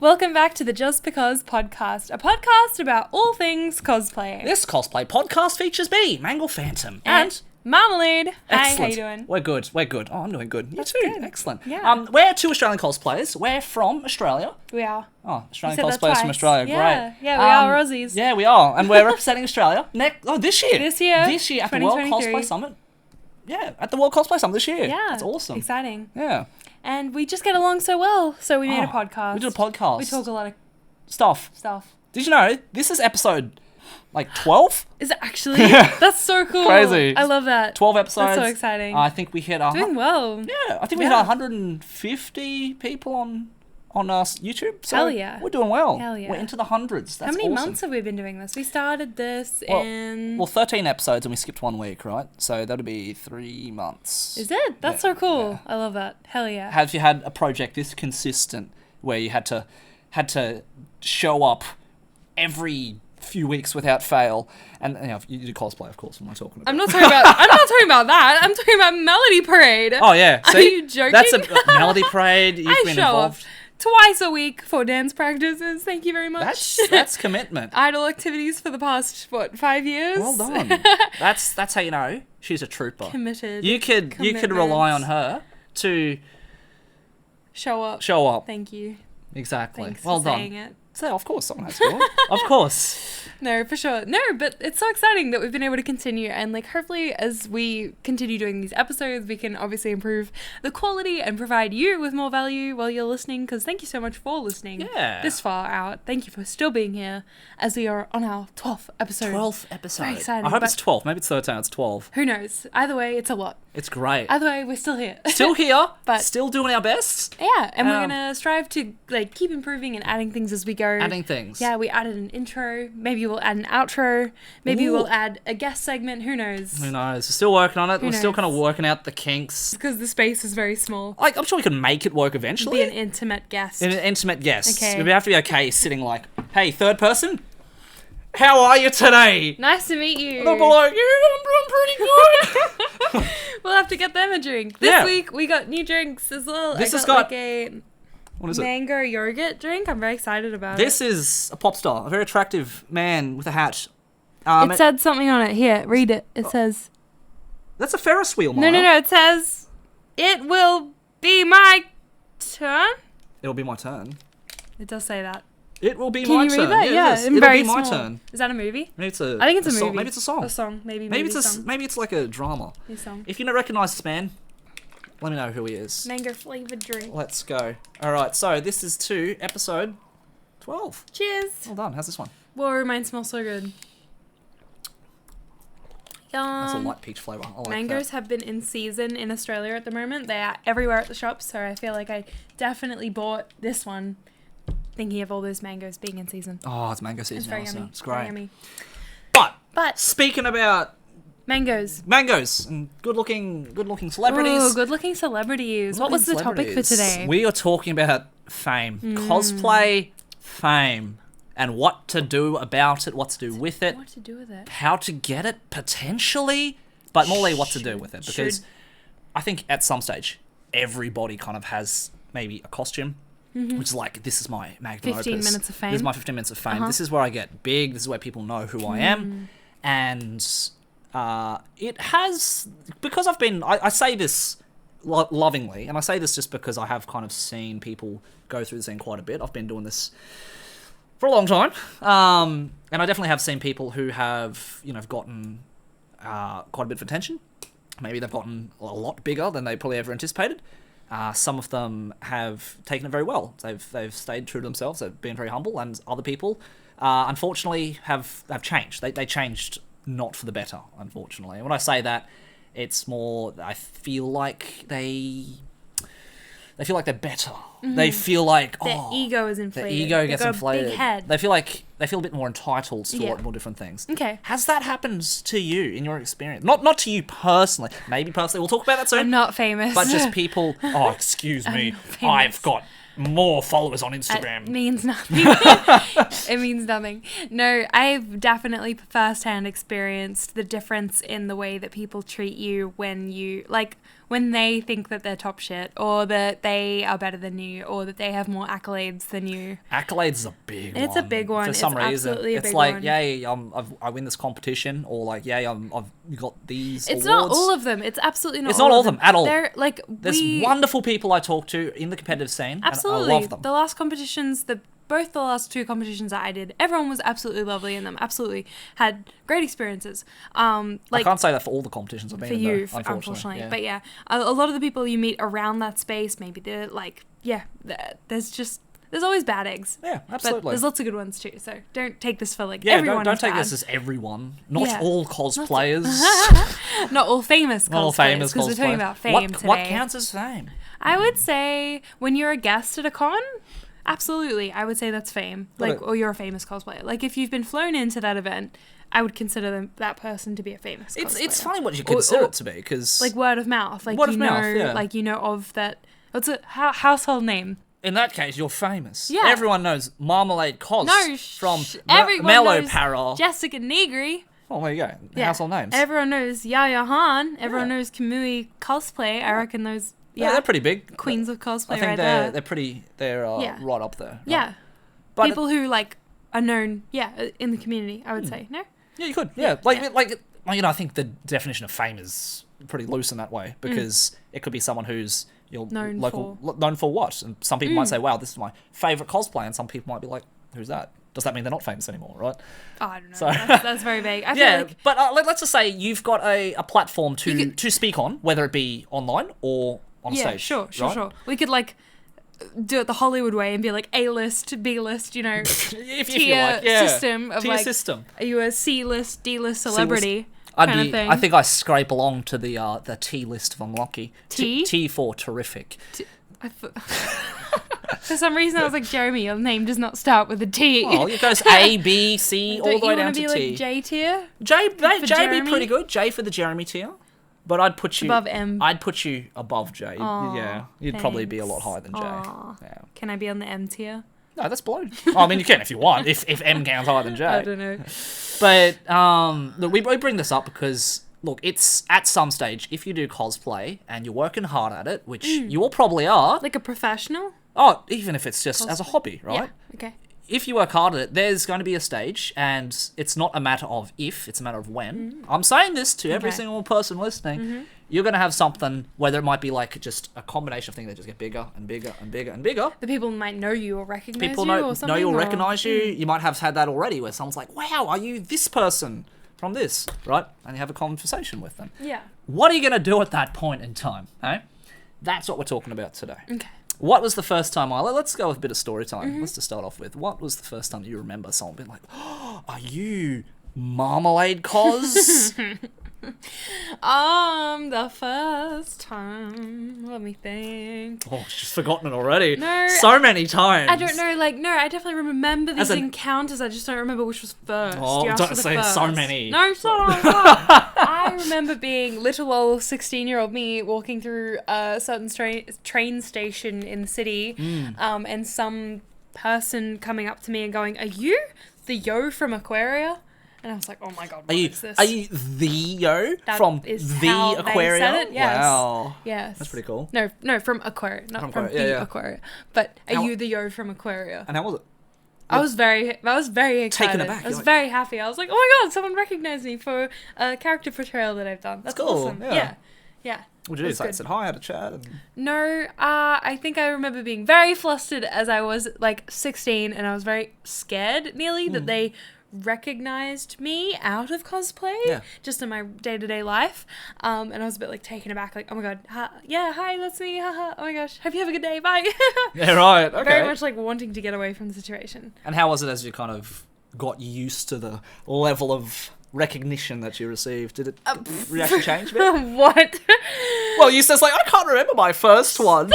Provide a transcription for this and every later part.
Welcome back to the JustBeCos podcast, a podcast about all things cosplay. This cosplay podcast features me, Mangle Phantom, and Marmalade. Hi, excellent. how you doing? We're good. Oh, I'm doing good. You too. Good. Excellent. Yeah. We're two Australian cosplayers. We're from Australia. We are. Oh, Australian You said that cosplayers from twice. Australia. Yeah. Great. Yeah, we are Aussies. Yeah, we are. And we're representing Australia this year. This year, at the World 2023. Cosplay Summit. Yeah, at the World Cosplay Summit this year. Yeah. That's awesome. Exciting. Yeah. And we just get along so well, so we made a podcast. We did a podcast. We talk a lot of stuff. Did you know this is episode 12? Is it actually? That's so cool. Crazy. I love that. 12 episodes. That's so exciting. I think we hit Doing well. Yeah, I think we hit 150 people on YouTube. So Hell yeah. We're doing well. Hell yeah. We're into the hundreds. That's How many awesome. months have we been doing this? We started this Well, in... Well, 13 episodes and we skipped 1 week, right? So that'll be 3 months. Is it? That's so cool. I love that. Hell yeah. Have you had a project this consistent where you had to show up every few weeks without fail? And you do cosplay, of course. What am I talking about? I'm not talking about that. I'm talking about Melody Parade. Oh yeah. See? Are you joking? That's a Melody Parade. You've been show involved. up twice a week for dance practices. Thank you very much. That's commitment. Idol activities for the past 5 years. Well done. That's how you know she's a trooper. Committed. You could rely on her to show up. Thank you. Exactly. Thanks well for done. saying it. So of course someone has to. Of course. No, for sure. No, but it's so exciting that we've been able to continue, and hopefully as we continue doing these episodes, we can obviously improve the quality and provide you with more value while you're listening, because thank you so much for listening this far out. Thank you for still being here as we are on our 12th episode. 12th episode. Very exciting. I hope it's 12. Maybe it's 13. It's 12. Who knows? Either way, it's a lot. It's great. Either way, we're still here. Still here, but still doing our best. Yeah, and we're going to strive to keep improving and adding things as we go. Adding things. Yeah, we added an intro. Maybe we'll add an outro. Maybe Ooh. we'll add a guest segment. Who knows? Who knows? We're still working on it. We're still knows? kind of working out the kinks. Because the space is very small. I'm sure we can make it work eventually. Be an intimate guest. An intimate guest. Okay. We have to be okay sitting hey, third person, how are you today? Nice to meet you. They'll be like, yeah, I'm pretty good. We'll have to get them a drink. This week we got new drinks as well. This has got a what is it? mango yogurt drink. I'm very excited about This is a pop star, a very attractive man with a hat. It said something on it. Here, read it. It says... That's a Ferris wheel, Maya. No. It says, it will be my turn. It'll be my turn. It does say that. It will be Can my you turn. read that? Yeah, in it'll very be my small. turn. Is that a movie? Maybe it's I think it's a movie. Song. Maybe it's a song. A song. Maybe it's song. maybe it's like a drama. A song. If you don't recognise this man, let me know who he is. Mango flavoured drink. Let's go. All right, so this is episode 12. Cheers. Well done. How's this one? Whoa, mine smells so good. That's a light peach flavour. I like Mangoes that. have been in season in Australia at the moment. They are everywhere at the shops, so I feel like I definitely bought this one thinking of all those mangoes being in season. Oh, it's mango season It's very now, so yummy. it's great. Very yummy. But speaking about mangoes and good-looking celebrities. Oh, good-looking celebrities. What was the topic for today? We are talking about fame, cosplay fame, and what to do about it, what to do with it, What to do with it? how to get it potentially, but more like what to do with it, because I think at some stage everybody kind of has maybe a costume. Which is this is my magnum 15 opus. minutes of fame. This is my 15 minutes of fame. This is where I get big. This is where people know who I am. And it has, because I say this lovingly, and I say this just because I have kind of seen people go through the scene quite a bit. I've been doing this for a long time. And I definitely have seen people who have, gotten quite a bit of attention. Maybe they've gotten a lot bigger than they probably ever anticipated. Some of them have taken it very well. They've stayed true to themselves. They've been very humble, and other people, unfortunately, have changed. They changed not for the better, unfortunately. And when I say that, it's more I feel like they feel like they're better. They feel like Their ego is inflated. Their ego gets They've got inflated. A big head. They feel a bit more entitled to a lot more different things. Okay. Has that happened to you in your experience? Not to you personally. Maybe personally. We'll talk about that soon. I'm not famous. But just people. Oh, excuse me. I've got more followers on Instagram. It means nothing. It means nothing. No, I've definitely firsthand experienced the difference in the way that people treat you when when they think that they're top shit, or that they are better than you, or that they have more accolades than you. Accolades is a big one. It's a big one. For some reason. Absolutely a it's big like, one. yay, I win this competition, or like, yay, I've got these It's awards. not all of them. It's absolutely not. It's not all of them at all. They're like There's wonderful people I talk to in the competitive scene. Absolutely. And I love them. The last competitions, both the last 2 competitions that I did, everyone was absolutely lovely in them. Absolutely had great experiences. I can't say that for all the competitions I've been for in, you, though, unfortunately. Yeah. But yeah, a lot of the people you meet around that space, maybe they're like, there's always bad eggs. Yeah, absolutely. But there's lots of good ones too. So don't take this for like yeah, everyone. Don't take bad. this as everyone. Not all cosplayers. Not all famous cosplayers. Not all famous because we're talking cosplayers. about fame today. What counts as fame? I would say when you're a guest at a con, absolutely, I would say that's fame. Or you're a famous cosplayer. Like if you've been flown into that event, I would consider that person to be a famous cosplayer. It's funny what you consider it to be, because like word of mouth. Like word of mouth, yeah. Like you know of that. What's a household name? in that case, you're famous. Yeah. Everyone knows Marmalade Cos from everyone Mellow knows Para. Jessica Negri. Oh, there you go. Yeah. Household names. Everyone knows Yaya Han. Everyone Yeah. knows Kamui Cosplay. I reckon those. Yeah, they're pretty big. Queens of cosplay, I think right they're there. pretty. They're Yeah. right up there. Yeah. But People who like are known, in the community. I would say no. Yeah, you could. Yeah, well, I think the definition of fame is pretty loose in that way, because it could be someone who's Known known for what, and some people might say, "Wow, this is my favorite cosplay," and some people might be like, "Who's that?" Does that mean they're not famous anymore, right? Oh, I don't know. So- That's very vague. I feel like but let's just say you've got a platform to speak on, whether it be online or on stage. Sure. right? We could like do it the Hollywood way and be like A-list, B-list, if tier you like, yeah. system of Tier like, system. are you a C-list, D-list celebrity? I thing. think I scrape along to the T list if I'm lucky. T? T for terrific. For some reason, I was like, Jeremy, your name does not start with a T. Oh, it goes A, B, C, all Don't the way you down want to to be T. like J tier? J be Jeremy? pretty good. J for the Jeremy tier. But I'd put you Above M. I'd put you above J. Aw, yeah, you'd probably be a lot thanks. higher than J. Aw. Yeah. Can I be on the M tier? No, that's below. Oh, I mean, you can if you want. If M counts higher than J. I don't know. But look, we bring this up because look, it's at some stage if you do cosplay and you're working hard at it, which you all probably are. Like a professional? Oh, even if it's just as a hobby, right? Yeah. Okay. If you work hard at it, there's going to be a stage, and it's not a matter of if, it's a matter of when. I'm saying this to every Okay. single person listening. You're going to have something, whether it might be like just a combination of things that just get bigger and bigger and bigger and bigger. The people might know you or recognize People you know or something. you or or- recognize you. You might have had that already, where someone's like, "Wow, are you this person from this?" Right? And you have a conversation with them. Yeah. What are you going to do at that point in time? Eh? That's what we're talking about today. Okay. What was the first time let's go with a bit of story time. Let's just start off with, what was the first time you remember someone being like, "Oh, are you Marmalade Cos?" The first time. Let me think. Oh, she's forgotten it already. No, So many times. I don't know. Like, no, I definitely remember these As an- encounters. I just don't remember which was first. Oh, You asked don't for the say first. so many. No, stop. I remember being little old 16-year-old me walking through a certain train station in the city, and some person coming up to me and going, "Are you the Yo from Aquaria?" And I was like, "Oh my god, what is this?" Are you the Yo That from is the how they Aquaria? said it, yes. Wow. Yes. That's pretty cool. No, from Aquaria, not From from Aquaria, the yeah. Aquaria. But are How- you the Yo from Aquaria? And how was it? I was very excited. Taken aback, I was you're like- very happy. I was like, oh my god, someone recognized me for a character portrayal that I've done. That's cool, awesome. yeah. Yeah. What did you do? That's So I good. said hi, had a chat, and No, I think I remember being very flustered as I was like 16, and I was very scared nearly that they recognized me out of cosplay, Yeah. just in my day-to-day life, and I was a bit like taken aback, like, oh my god, hi, that's me, haha, oh my gosh, hope you have a good day, bye. yeah, right, okay. Very much like wanting to get away from the situation. And how was it as you kind of got used to the level of recognition that you received? Did it reaction change a bit? What? Well, you said like, I can't remember my first one.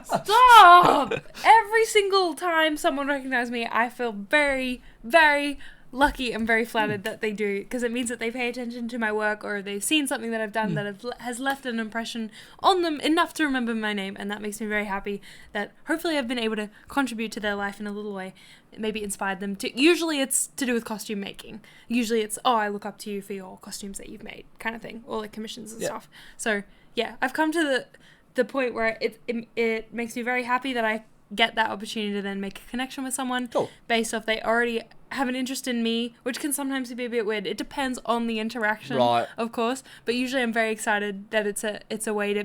Stop! Every single time someone recognizes me, I feel very, very lucky and very flattered that they do, because it means that they pay attention to my work, or they've seen something that I've done that has left an impression on them enough to remember my name, and that makes me very happy that hopefully I've been able to contribute to their life in a little way, maybe inspired them to. Usually it's to do with costume making. Usually it's, oh, I look up to you for your costumes that you've made, kind of thing, or like commissions and Yeah. stuff. So I've come to the point where it makes me very happy that I get that opportunity to then make a connection with someone based off they already have an interest in me, which can sometimes be a bit weird. It depends on the interaction, of course, but usually I'm very excited that it's a way to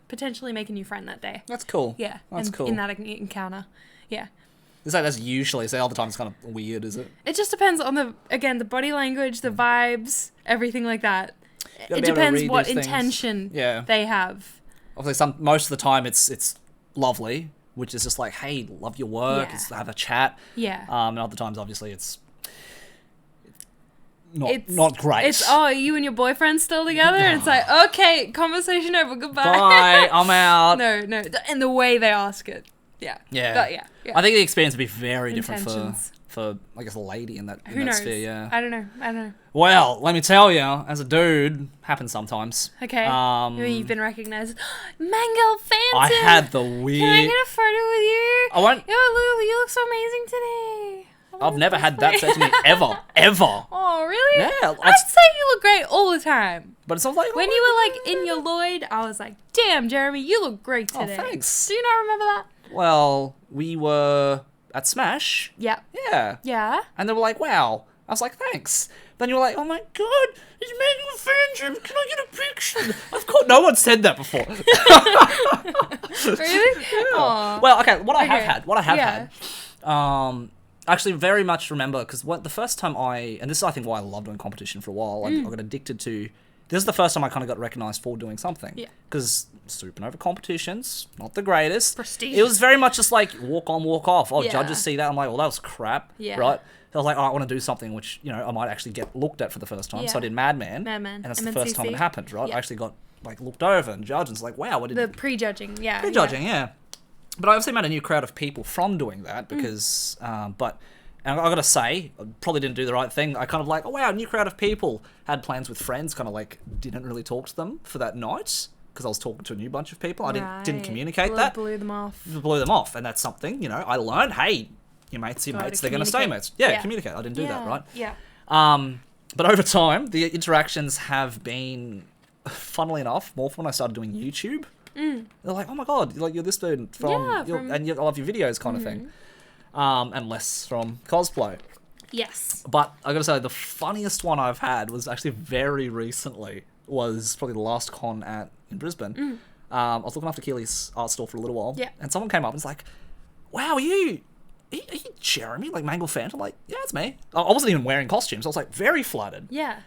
potentially make a new friend that day. That's cool. Yeah, that's cool. In that encounter. Yeah. That's usually, so other times it's kind of weird, is it? It just depends on the body language, the vibes, everything like that. It depends what intention they have. Obviously, most of the time it's lovely, which is just like, hey, love your work, let's have a chat. Yeah. And other times, obviously, it's not great. It's, you and your boyfriend still together? And it's like, okay, conversation over, goodbye. Bye, I'm out. No. And the way they ask it. Yeah. Yeah. But yeah. I think the experience would be very different for I guess, a lady in that sphere, yeah. I don't know. Well, let me tell you, as a dude, happens sometimes. Okay. You've been recognized. Mango Phantom! I had the weird... Can I get a photo with you? I won't... You look so amazing today. I've never had that said to me, ever. Oh, really? Yeah. I'd say you look great all the time. But it's not like... When you were, like, in your Lloyd, I was like, damn, Jeremy, you look great today. Oh, thanks. Do you not remember that? Well, we were at Smash. Yeah. Yeah. Yeah. And they were like, wow. I was like, thanks. Then you were like, oh my god, it's Mango Phantom. Can I get a picture? Of course, no one said that before. Really? Yeah. Well, okay, what I have had, actually very much remember, because the first time and this is I think why I loved doing competition for a while, I got addicted to, this is the first time I kind of got recognised for doing something. Yeah. Because Supernova competitions, not the greatest. Prestige. It was very much just like walk on, walk off. Judges see that, I'm like, well, that was crap. Yeah. Right? So I was like, I want to do something which, I might actually get looked at for the first time. Yeah. So I did Mad Men. And that's MNCC. The first time it happened, right? Yeah. I actually got looked over and judged, and it's like, wow, what did the prejudging, yeah. Prejudging, yeah. But I obviously made a new crowd of people from doing that because, and I got to say, I probably didn't do the right thing. I kind of like, oh wow, new crowd of people. Had plans with friends, kind of like didn't really talk to them for that night because I was talking to a new bunch of people. I didn't communicate that. Blew them off. And that's something, I learned, hey, your mates, they're going to stay mates. Yeah, communicate. I didn't do that, right? Yeah. But over time, the interactions have been, funnily enough, more from when I started doing YouTube. They're like, oh my god, you're this dude and I love your videos kind of thing. And less from cosplay. Yes. But I gotta say, the funniest one I've had was actually very recently. Was probably the last con in Brisbane. I was looking after Keely's art store for a little while. Yeah. And someone came up and was like, wow, are you Jeremy? Like Mango Phantom? I'm like, yeah, it's me. I wasn't even wearing costumes. I was like, very flattered. Yeah.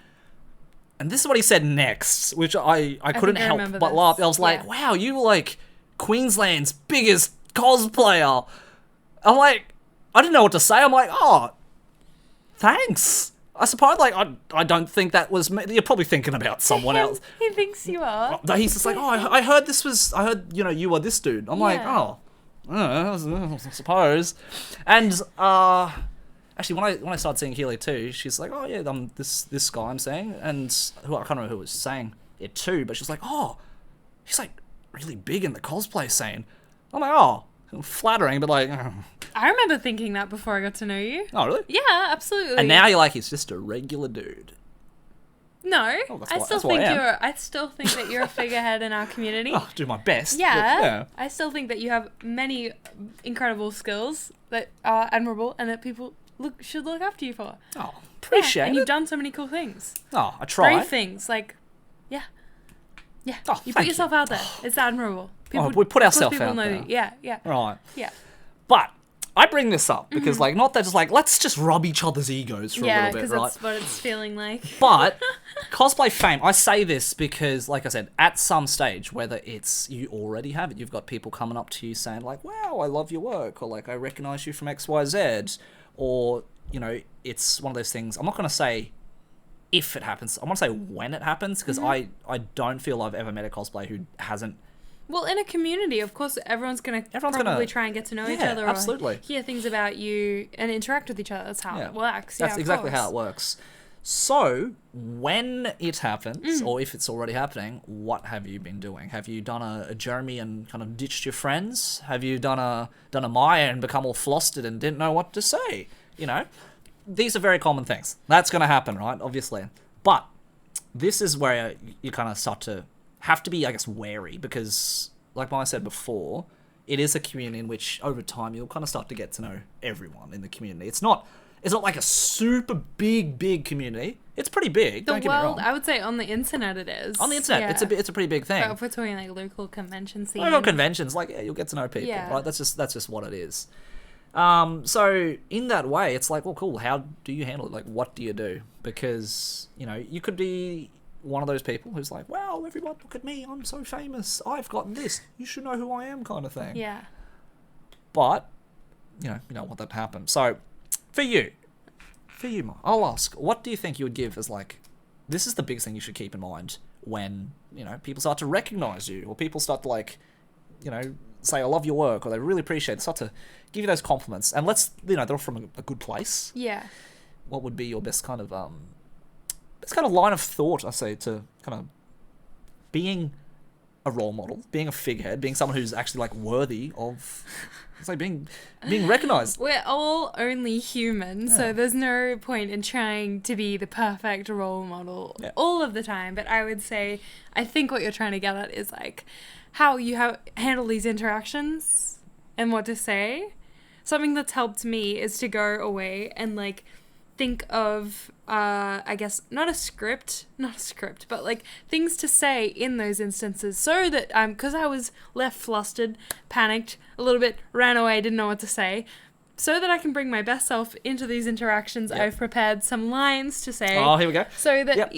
And this is what he said next, which I couldn't help but laugh. I was like, wow, you were like Queensland's biggest cosplayer. I'm like, I didn't know what to say. I'm like, oh, thanks. I suppose, I don't think that was me. You're probably thinking about someone else. He thinks you are. He's just like, oh, I heard you were this dude. I'm like, oh, I suppose. And, actually, when I started seeing Keely too, she's like, oh yeah, this guy I'm saying, and I can't remember who was saying it too, but she's like, oh, he's like really big in the cosplay scene. I'm like, oh, flattering, but like... I remember thinking that before I got to know you. Oh, really? Yeah, absolutely. And now you're like, he's just a regular dude. No, I still think that you're a figurehead in our community. Oh, do my best. Yeah, I still think that you have many incredible skills that are admirable and that people should look up to you for. Oh, appreciate it. And you've done so many cool things. Oh, I try. Brave things, yeah. Oh, you put yourself out there. It's admirable. We put ourselves out there. Yeah. Right. Yeah. But I bring this up because, not that just let's just rub each other's egos for a little bit, right? Yeah, because that's what it's feeling like. But cosplay fame, I say this because, like I said, at some stage, whether it's you already have it, you've got people coming up to you saying like, wow, I love your work, or like, I recognize you from XYZ, or, it's one of those things. I'm not going to say if it happens. I want to say when it happens because I don't feel I've ever met a cosplayer who hasn't. Well, in a community, of course, everyone's gonna try and get to know each other, absolutely. Or hear things about you and interact with each other. That's how it works. That's exactly how it works. So, when it happens, or if it's already happening, what have you been doing? Have you done a Jeremy and kind of ditched your friends? Have you done a Maya and become all flustered and didn't know what to say? These are very common things. That's going to happen, right? Obviously. But this is where you kind of start to have to be, I guess, wary because, like I said before, it is a community in which over time you'll kind of start to get to know everyone in the community. It's not like a super big community. It's pretty big. The don't get me world, wrong. I would say on the internet it is. On the internet, Yeah. it's a pretty big thing. But if we're talking like local convention scene. Local conventions, like you'll get to know people, Yeah. right? That's just what it is. So in that way, it's like, well, cool. How do you handle it? Like, what do you do? Because you could be one of those people who's like, wow, everyone, look at me, I'm so famous, I've got this, you should know who I am, kind of thing. Yeah. But you don't want that to happen. So for you, Mark, I'll ask, what do you think you would give as like, this is the biggest thing you should keep in mind when people start to recognize you, or people start to like, say I love your work, or they really appreciate it, start to give you those compliments, and let's they're from a good place. Yeah. What would be your best kind of line of thought, I say, to kind of being a role model, being a figurehead, being someone who's actually like worthy of, it's like being recognized. We're all only human, so Yeah. there's no point in trying to be the perfect role model all of the time. But I would say, I think what you're trying to get at is like how you handle these interactions and what to say. Something that's helped me is to go away and like think of, I guess, not a script, but like things to say in those instances so that because I was left flustered, panicked, a little bit, ran away, didn't know what to say, so that I can bring my best self into these interactions. Yep. I've prepared some lines to say. Oh, here we go. So that Yep.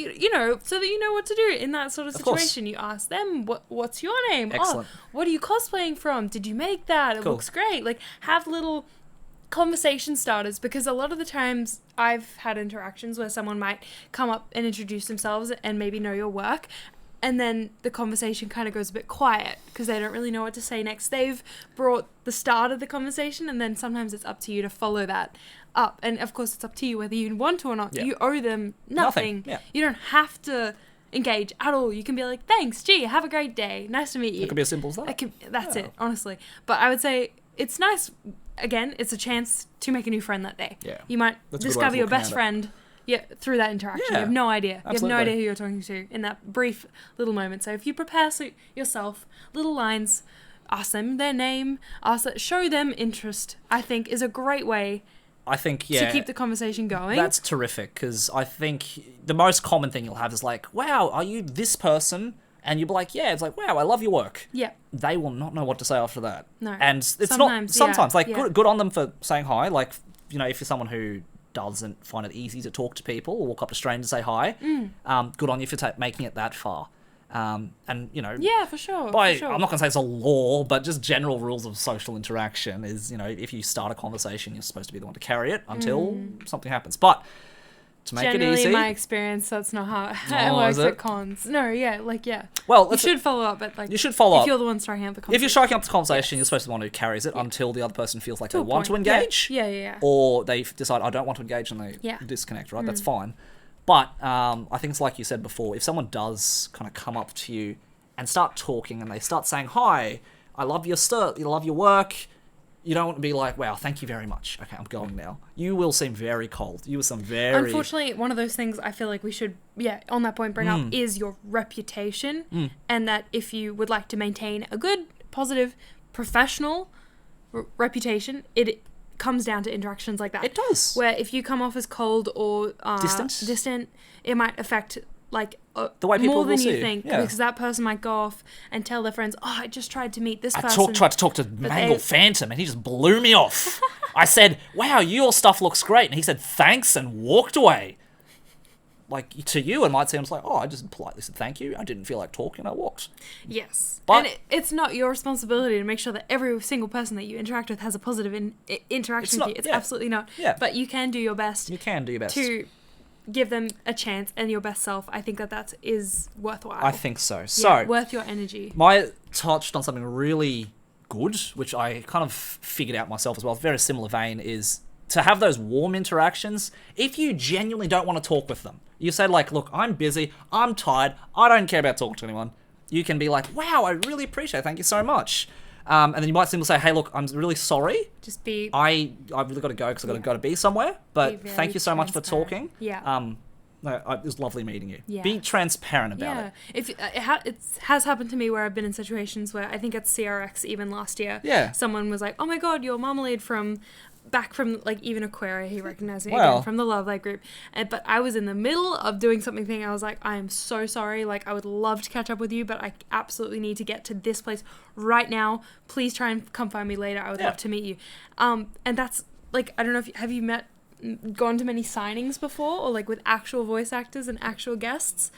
so that you know what to do in that sort of course. situation. You ask them, what's your name? Excellent. Oh, what are you cosplaying from? Did you make that? It Cool. looks great. Like, have little conversation starters, because a lot of the times I've had interactions where someone might come up and introduce themselves and maybe know your work, and then the conversation kind of goes a bit quiet because they don't really know what to say next. They've brought the start of the conversation, and then sometimes it's up to you to follow that up. And of course, it's up to you whether you want to or not. Yeah. You owe them nothing. Yeah. You don't have to engage at all. You can be like, thanks, gee, have a great day. Nice to meet you. It could be as simple as that. That's Yeah. it, honestly. But I would say it's nice. Again, it's a chance to make a new friend that day. Yeah. You might That's a good way of discover your looking best at it. friend through that interaction. Yeah. You have no idea. You have Absolutely. no idea who you're talking to in that brief little moment. So if you prepare yourself, little lines, ask them their name, show them interest, I think is a great way I think, to keep the conversation going. That's terrific, because I think the most common thing you'll have is like, wow, are you this person? And you'll be like, yeah. It's like, wow, I love your work. Yeah. They will not know what to say after that. No. And it's Sometimes, not, like, yeah. good on them for saying hi. Like, if you're someone who doesn't find it easy to talk to people or walk up to strangers and say hi, good on you for making it that far. And, Yeah, for sure. I'm for sure. not going to say it's a law, but just general rules of social interaction is, if you start a conversation, you're supposed to be the one to carry it until something happens. But to make Generally, it easy... in my experience, that's not how it Oh, works is it? at cons. No, yeah. Well, You let's- should follow up, but like... You should follow if up. you're the one starting up the conversation. If you're striking up the conversation, you're supposed to be the one who carries it until the other person feels like To they a want to point. engage. Yeah. Or they decide, I don't want to engage, and they Yeah. disconnect, right? That's fine. But I think it's like you said before, if someone does kind of come up to you and start talking, and they start saying, hi, I love your I love your work, you don't want to be like, wow, thank you very much. Okay, I'm going now. You will seem very cold. You will seem very... Unfortunately, one of those things I feel like we should, on that point, bring up is your reputation. And that if you would like to maintain a good, positive, professional reputation, it comes down to interactions like that. It does. Where if you come off as cold or distant, it might affect the way people more than will you see you. think, Yeah. because that person might go off and tell their friends, I just tried to meet this person. I tried to talk to Mangle Phantom, and he just blew me off. I said, wow, your stuff looks great. And he said, thanks, and walked away. Like, to you, it might seem like, I just politely said thank you. I didn't feel like talking. I walked. Yes. But- and it's not your responsibility to make sure that every single person that you interact with has a positive interaction with you. It's absolutely not. Yeah. But you can do your best You can do your best. to give them a chance and your best self. I think that is worthwhile. I think so. Yeah, So, worth your energy. Maya touched on something really good, which I kind of figured out myself as well. Very similar vein is to have those warm interactions. If you genuinely don't want to talk with them, you say like, look, I'm busy, I'm tired, I don't care about talking to anyone. You can be like, wow, I really appreciate it, thank you so much. And then you might simply say, hey, look, I'm really sorry. Just be... I've really got to go because I've got to go to be somewhere. But Be very thank you so much for transparent. talking. Yeah. it was lovely meeting you. Yeah. Be transparent about it. If it has happened to me where I've been in situations where I think at CRX even last year, Yeah. someone was like, "Oh my god, you're Marmalade back from like even Aquaria." He recognized me Wow. again from the Love Light group, but I was in the middle of doing something. I was like, "I am so sorry. Like, I would love to catch up with you, but I absolutely need to get to this place right now. Please try and come find me later. I would love to meet you." And that's like, I don't know if have you gone to many signings before, or like with actual voice actors and actual guests?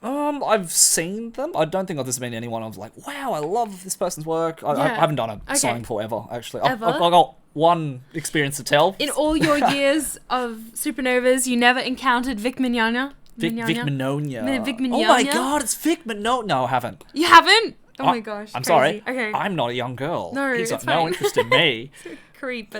I've seen them. I don't think there's been anyone I was like, wow, I love this person's work. I haven't done a signing before ever, actually. I've got one experience to tell. In all your years of Supernovas, you never encountered Vic Mignogna? Vic Mignogna. Vic Mignogna? Oh my god, it's Vic Mignogna. No, I haven't. You haven't? Oh my gosh. I'm crazy. sorry. Okay. I'm not a young girl. No, He's got it's no fine. interest in me. Creep,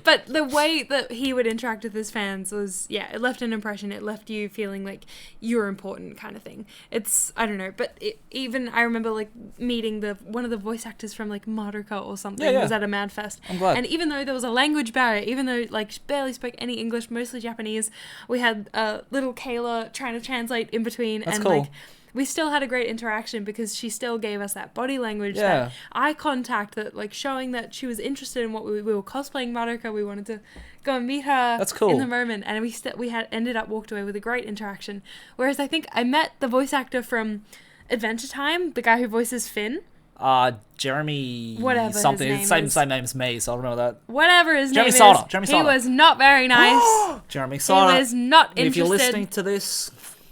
but the way that he would interact with his fans was, it left an impression. It left you feeling like you're important, kind of thing. It's, I don't know, but even I remember like meeting one of the voice actors from like Madoka or something was at a Madfest. I'm glad. And even though there was a language barrier, even though like she barely spoke any English, mostly Japanese, we had little Kayla trying to translate in between. That's and cool. like we still had a great interaction because she still gave us that body language, that eye contact, that like showing that she was interested in what we were cosplaying Madoka. We wanted to go and meet her. That's cool. In the moment, and we had ended up walked away with a great interaction. Whereas I think I met the voice actor from Adventure Time, the guy who voices Finn. Jeremy whatever something. His name Same name as me, so I don't remember that. Whatever his Jeremy name Sauter. is. Jeremy He Sauter. was not very nice. Jeremy Sauter. He was not interested. If you're listening to this,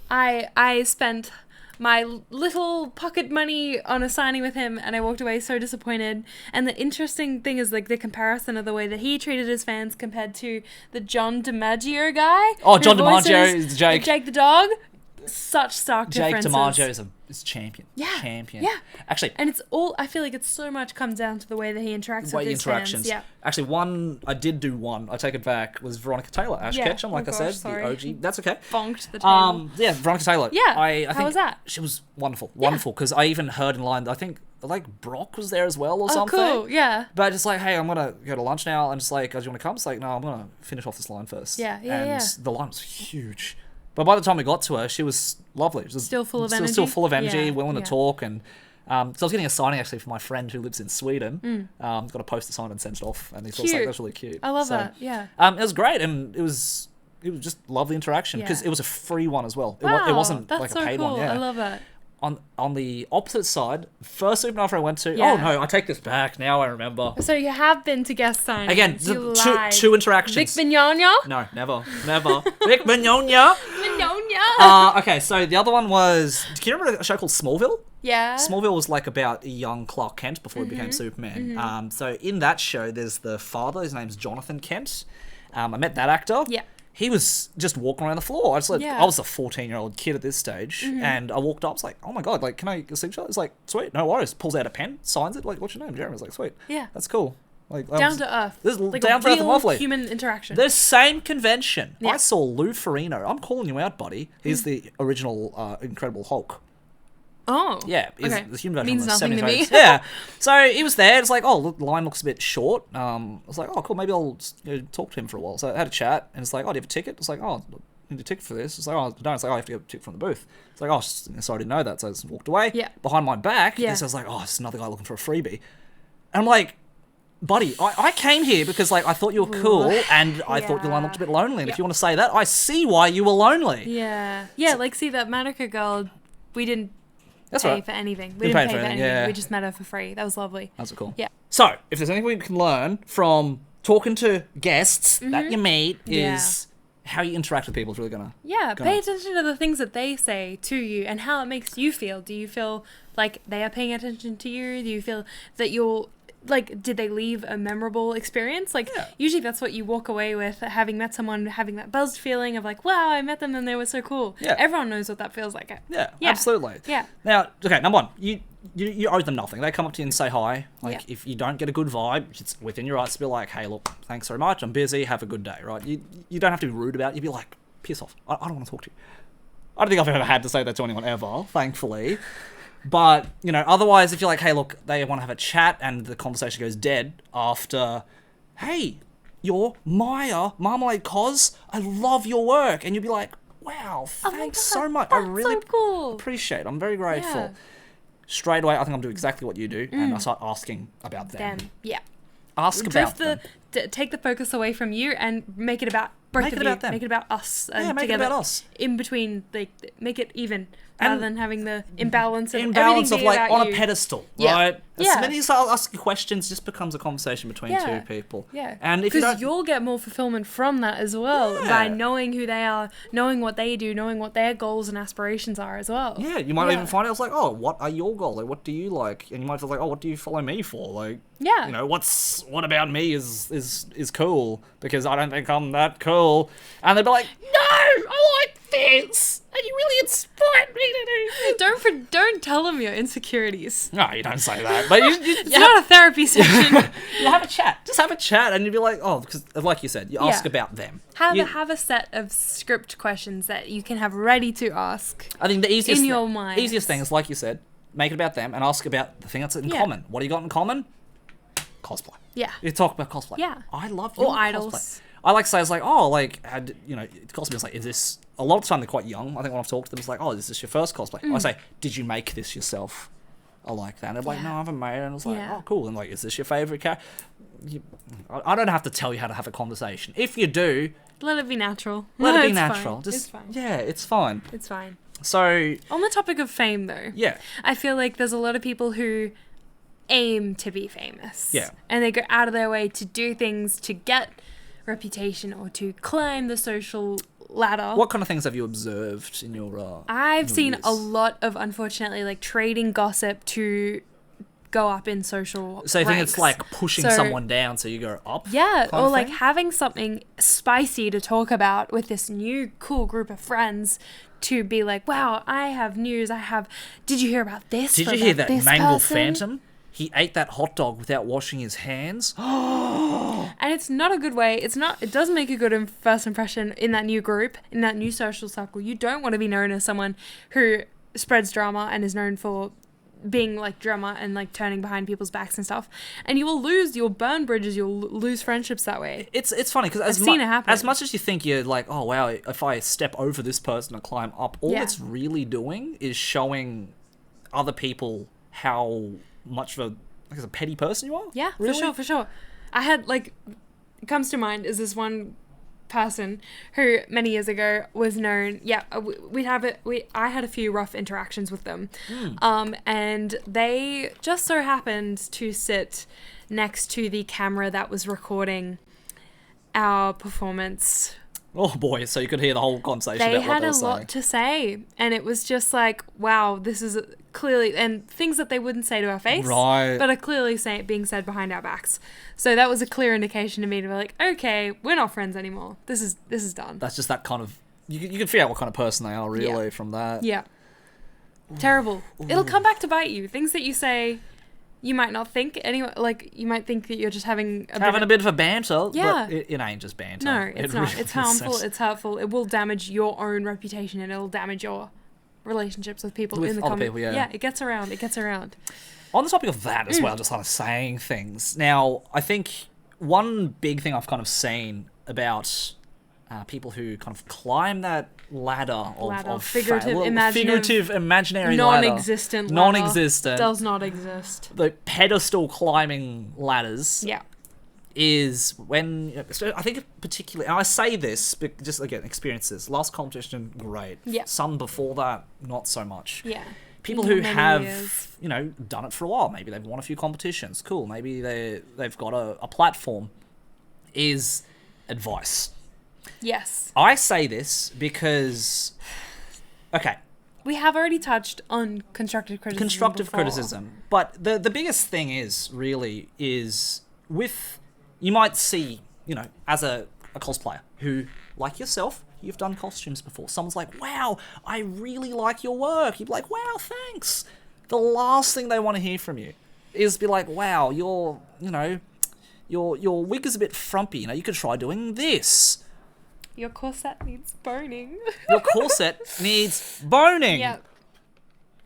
I spent my little pocket money on a signing with him, and I walked away so disappointed. And the interesting thing is like the comparison of the way that he treated his fans compared to the John DiMaggio guy. Oh, John DiMaggio is Jake. Jake the dog. Such stark Jake differences. DiMaggio is champion. Yeah. Champion. Yeah. Actually, and it's all, I feel like it's so much comes down to the way that he interacts with his fans. Yeah. Actually, I did do one. I take it back. Was Veronica Taylor, Ash Ketchum, like I said, sorry. the OG. That's okay. Bonked the table. Veronica Taylor. Yeah. I How think was that? She was wonderful, because I even heard in line. I think like Brock was there as well or something. Oh, cool. Yeah. But just like, hey, I'm gonna go to lunch now, and just like, oh, do you want to come? It's like, no, I'm gonna finish off this line first. Yeah. And the line was huge. But by the time we got to her, she was lovely. She was Still full of energy? Still full of energy, Yeah, willing yeah. to talk. And so I was getting a signing actually for my friend who lives in Sweden. Got a poster signed and sent it off. And he thought like, that's really cute. I love that, yeah. It was great. And it was just lovely interaction because it was a free one as well. Wow, It wasn't that's like so a paid cool. one. Yeah. I love that. On the opposite side, first Supernova I went to, Yeah. oh no, I take this back. Now I remember. So you have been to guest signings. Again, You two lied. interactions. Vic Mignogna? No, never. Vic Mignogna. Mignogna. Okay, so the other one was, do you remember a show called Smallville? Yeah. Smallville was like about a young Clark Kent before he became Superman. So in that show, there's the father, his name's Jonathan Kent. I met that actor. Yeah. He was just walking around the floor. I was Yeah. I was a 14-year-old kid at this stage, and I walked up. I was like, "Oh my god! Like, can I get a signature?" It's like, "Sweet, no worries." Pulls out a pen, signs it. Like, "What's your name?" Jeremy. I was like, "Sweet, Yeah. that's cool." Like Down to earth. This is Like down a to earth and real lovely. human interaction. The same convention. Yeah. I saw Lou Ferrigno. I'm calling you out, buddy. He's the original Incredible Hulk. Oh. Yeah, he's Okay. the human version. Means of the nothing to me. 70s. Yeah. So he was there. It's like, oh, look, the line looks a bit short. I was like, oh, cool. Maybe I'll just, talk to him for a while. So I had a chat, and it's like, oh, do you have a ticket? It's like, oh, I need a ticket for this. It's like, oh, I don't. It's like, oh, I have to get a ticket from the booth. It's like, oh, sorry, I didn't know that. So I just walked away. Yeah. Behind my back, Yeah. I was like, oh, it's another guy looking for a freebie. And I'm like, buddy, I came here because like I thought you were cool, and I thought your line looked a bit lonely. And if you want to say that, I see why you were lonely. Yeah. Yeah, like, see, that Madoka girl, we didn't That's pay right. for anything. Didn't We didn't pay for anything. yeah. We just met her for free. That was lovely. That's cool. Yeah. So, if there's anything we can learn from talking to guests that you meet is how you interact with people is really gonna. Yeah, gonna- pay attention to the things that they say to you and how it makes you feel. Do you feel like they are paying attention to you? Do you feel that you're, like, did they leave a memorable experience? Like, usually that's what you walk away with, having met someone, having that buzzed feeling of like, wow, I met them and they were so cool. Yeah. Everyone knows what that feels like. Yeah, absolutely. Yeah. Now, okay, number one, you owe them nothing. They come up to you and say hi. Like, Yeah. if you don't get a good vibe, it's within your rights to be like, hey, look, thanks very much. I'm busy. Have a good day, right? You don't have to be rude about it. You'd be like, piss off. I don't want to talk to you. I don't think I've ever had to say that to anyone ever, thankfully. But, otherwise, if you're like, hey, look, they want to have a chat and the conversation goes dead after, hey, you're Maya, Marmalade Cos. I love your work. And you'd be like, wow, thanks so much. I really so cool. appreciate it. I'm very grateful. Yeah. Straight away, I think I'm doing exactly what you do, and I start asking about them. Yeah. Ask about them. Take the focus away from you and make it about both Make of it you. about them. Make it about us. Yeah, make it together, about us. In between, like, make it even. Rather than having the imbalance of Imbalance of everything like about on you. a pedestal, Yeah. right? Yeah. So then you start asking questions, just becomes a conversation between two people. Yeah. And if you because don't, you'll get more fulfillment from that as well by knowing who they are, knowing what they do, knowing what their goals and aspirations are as well. yeah, you might even find out it's like, oh, what are your goals? Like, what do you like? And you might feel like, oh, what do you follow me for? Like, Yeah. you know, what about me is cool because I don't think I'm that cool. And they'd be like, no, I like this, and you really inspired me to do this. Don't tell them your insecurities. No, you don't say that. But you It's not a therapy session. you have a chat. Just have a chat, and you'd be like, oh, because like you said, you ask about them. Have a set of script questions that you can have ready to ask. I think the easiest in your mind. easiest thing is, like you said, make it about them and ask about the thing that's in common. What do you got in common? Cosplay. Yeah. You talk about cosplay. Yeah. I love your Or idols. cosplay. I like to say, it's like, oh, like, you know, cosplay's like, is this... A lot of the time they're quite young. I think when I've talked to them, it's like, oh, is this your first cosplay? I say, did you make this yourself? I like that. And they're like, no, I haven't made it. And it's like, oh, cool. And like, is this your favourite character? I don't have to tell you how to have a conversation. If you do... Let it be natural. Let it be It's natural. fine. Just, It's fine. yeah, it's fine. It's fine. So... On the topic of fame, though. Yeah. I feel like there's a lot of people who aim to be famous. Yeah. And they go out of their way to do things to get reputation or to climb the social ladder. What kind of things have you observed in your I've seen years? a lot of, unfortunately, like trading gossip to go up in social So you think it's ranks. like pushing So- someone down so you go up? Yeah, kind or of like thing? having something spicy to talk about with this new cool group of friends to be like, wow, I have news, did you hear about this? Did you hear that Mangle Phantom? He ate that hot dog without washing his hands. And it's not a good way. It doesn't make a good first impression in that new group, in that new social circle. You don't want to be known as someone who spreads drama and is known for being like drama and like turning behind people's backs and stuff. And you'll burn bridges, you'll lose friendships that way. It's funny because I've seen it happen. as much as you think you're like, oh wow, if I step over this person and climb up, all Yeah. it's really doing is showing other people how much of a petty person you are. Yeah, really? for sure. I had like, it comes to mind is this one person who many years ago was known. Yeah, I had a few rough interactions with them, and they just so happened to sit next to the camera that was recording our performance. Oh boy, so you could hear the whole conversation They about what had they a were saying. lot to say, and it was just like, wow, this is clearly, and things that they wouldn't say to our face, Right. but are clearly being said behind our backs. So that was a clear indication to me to be like, okay, we're not friends anymore. This is done. That's just that kind of... You can figure out what kind of person they are, really, from that. Yeah. Terrible. It'll come back to bite you. Things that you say, you might not think anyway. Like, you might think that you're just having A bit of a banter, Yeah. but it ain't just banter. No, it's not. really It's harmful. isn't. It's hurtful. It will damage your own reputation, and it'll damage your relationships with people With in the other comment. people, yeah. Yeah, it gets around. It gets around. On the topic of that as well, just kind of saying things. Now, I think one big thing I've kind of seen about people who kind of climb that ladder of Figurative, imaginative, figurative, imaginary ladder. Non-existent. Non-existent. Does not exist. The pedestal climbing ladders. Yeah. Is when I think particularly, and I say this just again experiences. Last competition, great. Yeah. Some before that, not so much. Yeah. People Not who many have years. done it for a while. Maybe they've won a few competitions. Cool. Maybe they've got a platform. Is advice. Yes. I say this because, okay, We have already touched on constructive criticism. constructive before. criticism, but the biggest thing is with, you might see, as a cosplayer who, like yourself, you've done costumes before. Someone's like, wow, I really like your work. You'd be like, wow, thanks. The last thing they want to hear from you is be like, wow, your wig is a bit frumpy. You could try doing this. Your corset needs boning. Your corset needs boning. Yeah.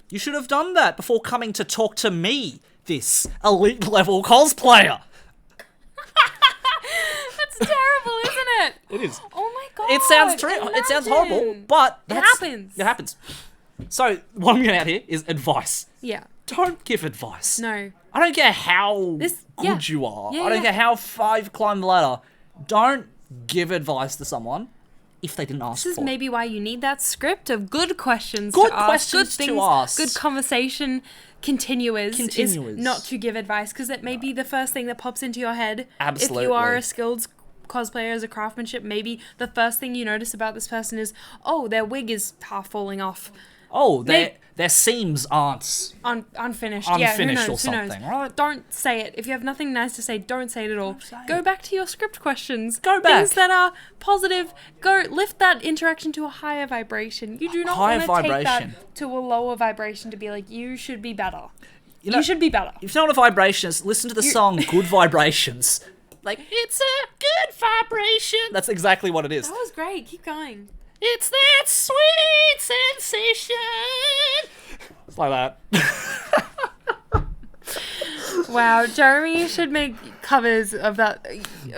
You should have done that before coming to talk to me, this elite level cosplayer. That's It is. Oh my god. It sounds it sounds horrible, imagine. but It happens. It happens. So what I'm getting out here is advice. Yeah. Don't give advice. No. I don't care how yeah. good you are. Yeah, I don't yeah. care how far you've climbed the ladder. Don't give advice to someone if they didn't ask This is for it. maybe why you need that script of good questions Good to ask, questions good things, to ask. good conversation. Continuous is Continuous. not to give advice, because it may be the first thing that pops into your head. Absolutely. If you are a skilled cosplayer as a craftsmanship, maybe the first thing you notice about this person is, oh, their wig is half falling off. Oh, their seams aren't Unfinished. unfinished Who knows, or something, right? Don't say it. If you have nothing nice to say, don't say it at all. say Go it. back to your script questions. Go back. Things that are positive. Go lift that interaction to a higher vibration. You do not Higher want to take vibration. that to a lower vibration to be like, you should be better. You know, You should be better. If you know what a vibration is, listen to the song Good Vibrations. Like, it's a good vibration. That's exactly what it is. That was great. Keep going. It's that sweet sensation. It's like that. Wow, Jeremy should make covers of that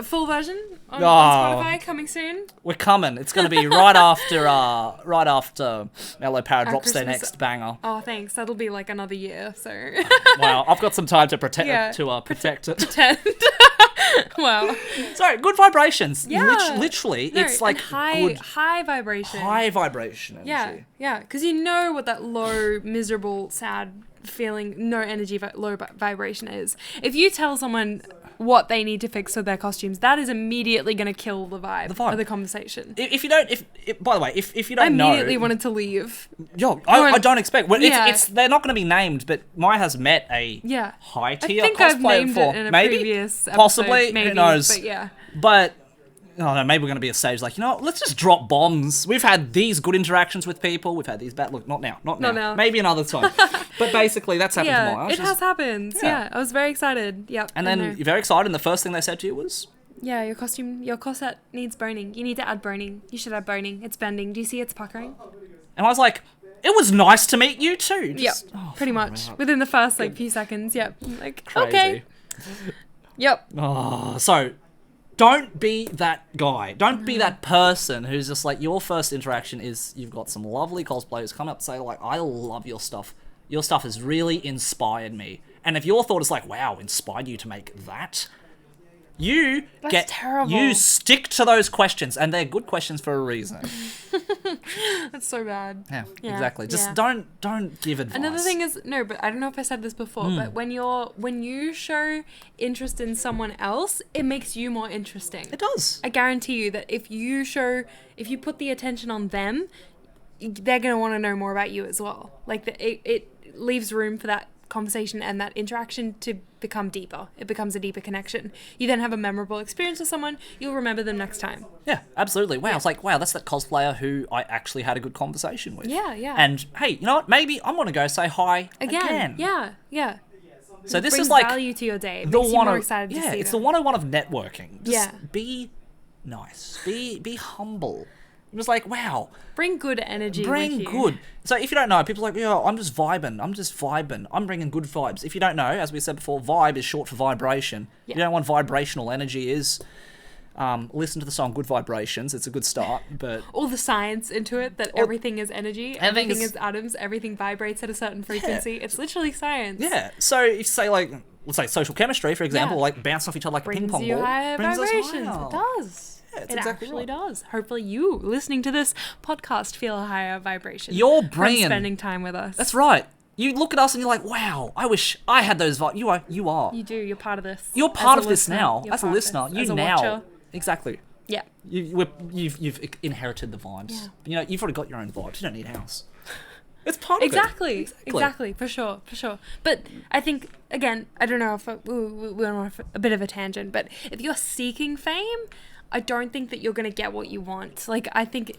full version on Oh. Spotify coming soon. We're coming. It's going to be right after Mellow Power drops their Christmas- next banger. Oh, thanks. That'll be like another year. So Wow, I've got some time to protect Yeah. protect it. 10. Wow. Sorry, good vibrations. Yeah. Literally, No, it's like and good high vibration. high vibration energy. Yeah, yeah, because you know what that low, miserable, sad feeling, no energy, low vibration is. If you tell someone what they need to fix with their costumes, that is immediately going to kill the vibe of the conversation. If you don't, by the way, if you I don't know, immediately wanted to leave. yo, I don't expect. Well, Yeah. it's they're not going to be named, but Maya has met a Yeah. high I tier think cosplayer I've named before. it in a Maybe, previous episode. possibly, Maybe, who knows? But yeah. But oh no, maybe we're going to be a stage like, you know what, let's just drop bombs. We've had these good interactions with people. We've had these bad. Look, not now. now. Maybe another time. But basically, that's happened to Yeah, Maya. it She's- has happened. Yeah. Yeah, I was very excited. Yep. And I then know. you're very excited, and the first thing they said to you was, Yeah, your corset needs boning. You need to add boning. You should add boning. It's bending. Do you see it's puckering? and I was like, it was nice to meet you too. Yep, Just- pretty much. Within the first, few seconds. Yep. Like, Crazy. okay. Yep. Oh, so don't be that guy. Don't be that person who's just like, your first interaction is you've got some lovely cosplayers come up and say like, I love your stuff. Your stuff has really inspired me. And if your thought is like, wow, inspired you to make that, you That's terrible. you stick to those questions, and they're good questions for a reason. That's so bad. Yeah, Yeah, exactly. Just yeah. don't give advice. Another thing is, no, but I don't know if I said this before, Hmm. but when you show interest in someone else, it makes you more interesting. it does. I guarantee you that if you put the attention on them, they're going to want to know more about you as well. Like, it leaves room for that conversation and that interaction to become deeper. It becomes a deeper connection. You then have a memorable experience with someone, you'll remember them next time. Yeah, absolutely. Wow, it's like, wow, that's that cosplayer who I actually had a good conversation with. Yeah, yeah. And hey, you know what? Maybe I'm gonna go say hi again. Yeah, yeah. So this Brings is like value to your day. It the makes you more 101. excited to Yeah, see it's them. the 101 of networking. Just Yeah. be nice. Be humble. I'm just like, wow, Bring good energy bring with you. good. So if you don't know, people are like, yeah, I'm just vibing. I'm bringing good vibes. If you don't know, as we said before, vibe is short for vibration. Yeah. You don't know what vibrational energy is. Listen to the song Good Vibrations. It's a good start, but All the science into it, that everything is energy, Everything everything is- is atoms, everything vibrates at a certain frequency. It's literally science. yeah. So if you say like, let's say social chemistry, for example, Yeah. like bouncing off each other like a ping Brings pong you ball, higher brings us vibrations. higher. It does. Yeah, it's It exactly actually right. does. Hopefully you, listening to this podcast, feel a higher vibration. You're from brilliant. spending time with us. That's right. You look at us and you're like, wow, I wish I had those vibes. You are. You do. You're part of this. You're As part a of this listener, now. you're As a part of listener, this. you As a now. watcher. Exactly. Yeah. You've inherited the vibes. Yeah. You know, you've already got your own vibes. You don't need a house. It's part of Exactly. it. Exactly. For sure. But I think, again, I don't know if we're on a bit of a tangent, but if you're seeking fame, I don't think that you're going to get what you want. Like, I think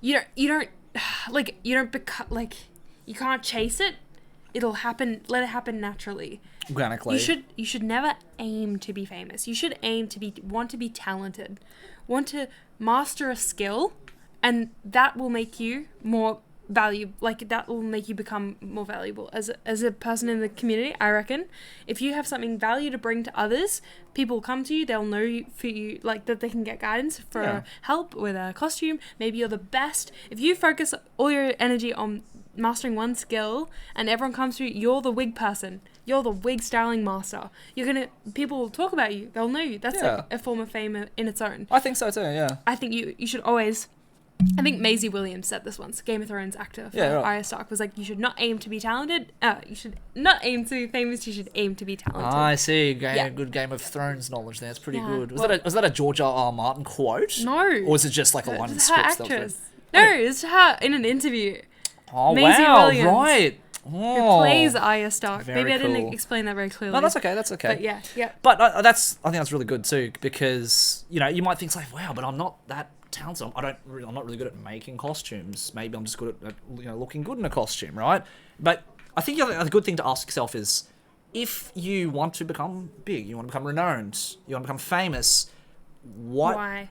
you can't chase it. It'll happen. Let it happen naturally. Organically. You should never aim to be famous. You should aim to want to be talented, want to master a skill, and that will make you more value, like that will make you become more valuable as a person in the community. I reckon if you have something value to bring to others, people will come to you, they'll know you, for you, like that they can get guidance for help with a costume. Maybe you're the best. If you focus all your energy on mastering one skill and everyone comes to you, you're the wig person, you're the wig styling master, people will talk about you, they'll know you. That's like a form of fame in its own. I think so too, yeah. I think you should always, I think Maisie Williams said this once, Game of Thrones actor for Arya Stark, was like, you should not aim to be talented, you should not aim to be famous, you should aim to be talented. I see. Good Game of Thrones knowledge there. It's pretty good. Was that a George R. R. Martin quote? No. Or was it just like a line in the It's her script? actress. No, it's her in an interview. Oh, Maisie wow, Williams, right. Who plays Arya Stark. Very Maybe I didn't cool. explain that very clearly. No, that's okay. But yeah. But I think that's really good too, because you might think like, wow, but I'm not that talented. I'm not really good at making costumes. Maybe I'm just good at looking good in a costume, right? But I think the good thing to ask yourself is, if you want to become big, you want to become renowned, you want to become famous, why?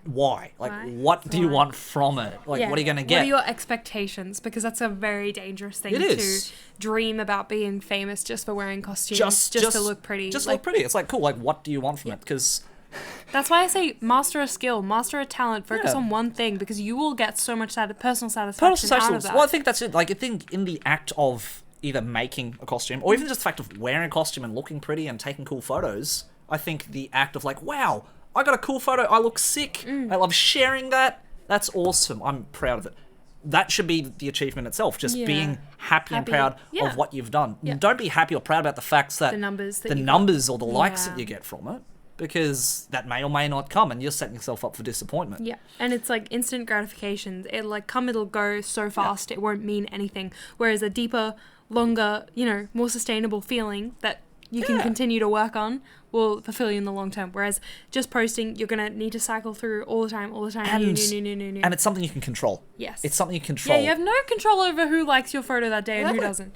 Like, what do you want from it? Like, what are you going to get? What are your expectations? Because that's a very dangerous thing to dream about, being famous just for wearing costumes, just to look pretty. Just look pretty. It's like, cool, like, what do you want from it? Because that's why I say master a skill, master a talent, focus on one thing, because you will get so much personal satisfaction out of that. Well, I think that's it. Like, I think in the act of either making a costume, or even just the fact of wearing a costume and looking pretty and taking cool photos, I think the act of like, wow, I got a cool photo, I look sick, I love sharing that, that's awesome, I'm proud of it. That should be the achievement itself, just being happy and proud of what you've done. Don't be happy or proud about the facts that the numbers or the likes that you get from it, because that may or may not come, and you're setting yourself up for disappointment. Yeah, and it's like instant gratification. It'll like come, it'll go so fast, it won't mean anything. Whereas a deeper, longer, more sustainable feeling that you can continue to work on will fulfill you in the long term. Whereas just posting, you're going to need to cycle through all the time, and, new. And it's something you can control. Yes. It's something you control. Yeah, you have no control over who likes your photo that day and who doesn't.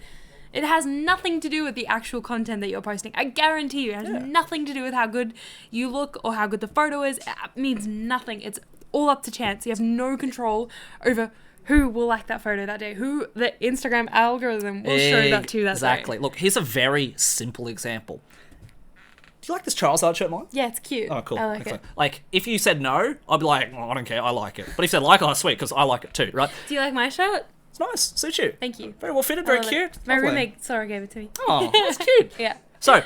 It has nothing to do with the actual content that you're posting. I guarantee you, it has nothing to do with how good you look or how good the photo is. It means nothing. It's all up to chance. You have no control over who will like that photo that day, who the Instagram algorithm will show that to that day. Exactly. Look, here's a very simple example. Do you like this Charizard shirt, Mike? Yeah, it's cute. Oh, cool. I like it. Like, if you said no, I'd be like, I don't care, I like it. But if you said like, oh, sweet, because I like it too, right? Do you like my shirt? It's nice. Suits you. Thank you. Very well fitted, very cute. My roommate, Sarah, gave it to me. Oh, that's cute. Yeah. So,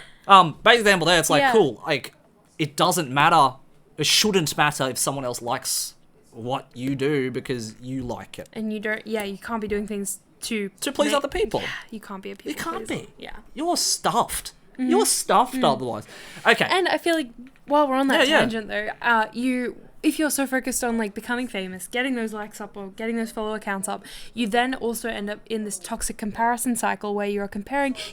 basic example there, it's like, cool. Like, it doesn't matter, it shouldn't matter if someone else likes what you do because you like it. And you can't be doing things to please other people. Yeah, you can't be a people You can't pleaser. be. Yeah. You're stuffed. You're stuffed otherwise. Okay. And I feel like while we're on that tangent though, if you're so focused on like becoming famous, getting those likes up or getting those follow accounts up, you then also end up in this toxic comparison cycle where you're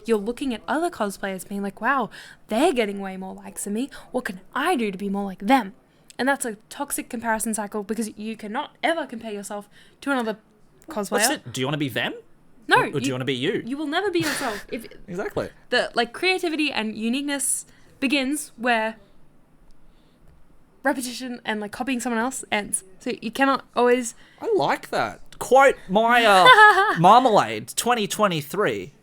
looking at other cosplayers being like, wow, they're getting way more likes than me. What can I do to be more like them? And that's a toxic comparison cycle because you cannot ever compare yourself to another cosplayer. What's it? Do you want to be them? No. Or do you want to be you? You will never be yourself. Exactly. The like creativity and uniqueness begins where repetition and like copying someone else ends. So you cannot always. I like that. Quote my Marmalade 2023.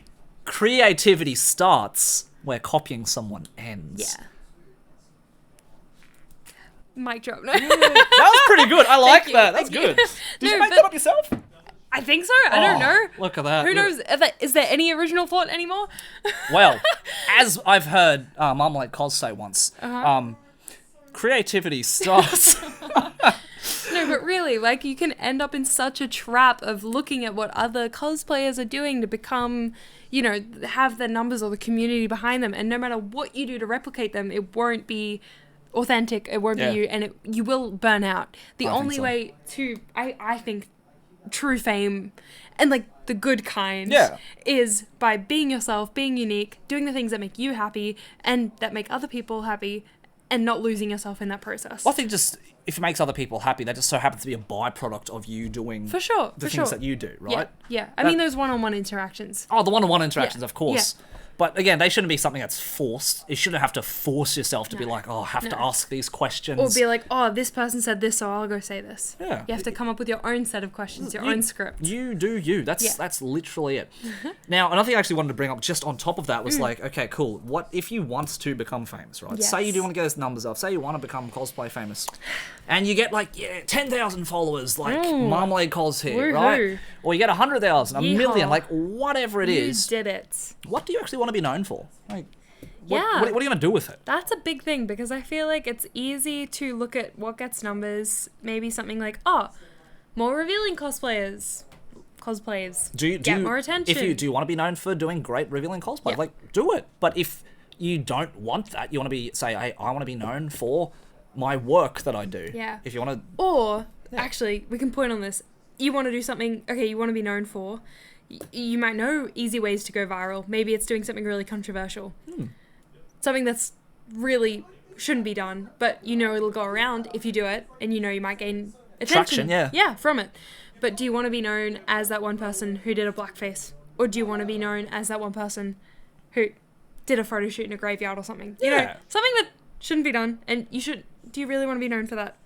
Creativity starts where copying someone ends. Yeah. Mic drop. No. That was pretty good. I like that. That's good. Did you make that up yourself? I think so. I don't know. Look at that. Who knows? Is there any original thought anymore? Well, as I've heard Marmalade Cos say once, creativity starts. No, but really, like, you can end up in such a trap of looking at what other cosplayers are doing to become, have the numbers or the community behind them. And no matter what you do to replicate them, it won't be authentic. It won't be you. And you will burn out. The only way to, I think, true fame and like the good kind is by being yourself, being unique, doing the things that make you happy and that make other people happy, and not losing yourself in that process. Well, I think just if it makes other people happy, that just so happens to be a byproduct of you doing the things that you do, right? Yeah. I mean those one-on-one interactions. Oh, the one-on-one interactions, of course. But again, they shouldn't be something that's forced. You shouldn't have to force yourself to be like, oh, I have to ask these questions. Or be like, oh, this person said this, so I'll go say this. Yeah. You have to come up with your own set of questions, your own script. You do you. That's literally it. Now, another thing I actually wanted to bring up just on top of that was like, okay, cool. What if you want to become famous, right? Yes. Say you do want to get those numbers up. Say you want to become cosplay famous. And you get like 10,000 followers, like Marmalade Cos here, right? Or you get 100,000, a million, like whatever it is. You did it. What do you actually want to be known for? Like, what Yeah. are you going to do with it? That's a big thing because I feel like it's easy to look at what gets numbers. Maybe something like, oh, more revealing cosplays. Do you get more attention. Do you want to be known for doing great revealing cosplay? Yeah. Like, do it. But if you don't want that, you want to be, say, hey, I want to be known for my work that I do. Yeah. If you want to... Or, actually, we can point on this. You want to do something, okay, you want to be known for, you might know easy ways to go viral. Maybe it's doing something really controversial. Something that's really shouldn't be done, but you know it'll go around if you do it, and you know you might gain attention. Traction, Yeah, from it. But do you want to be known as that one person who did a blackface? Or do you want to be known as that one person who did a photo shoot in a graveyard or something? You know, something that shouldn't be done, and you should... Do you really want to be known for that?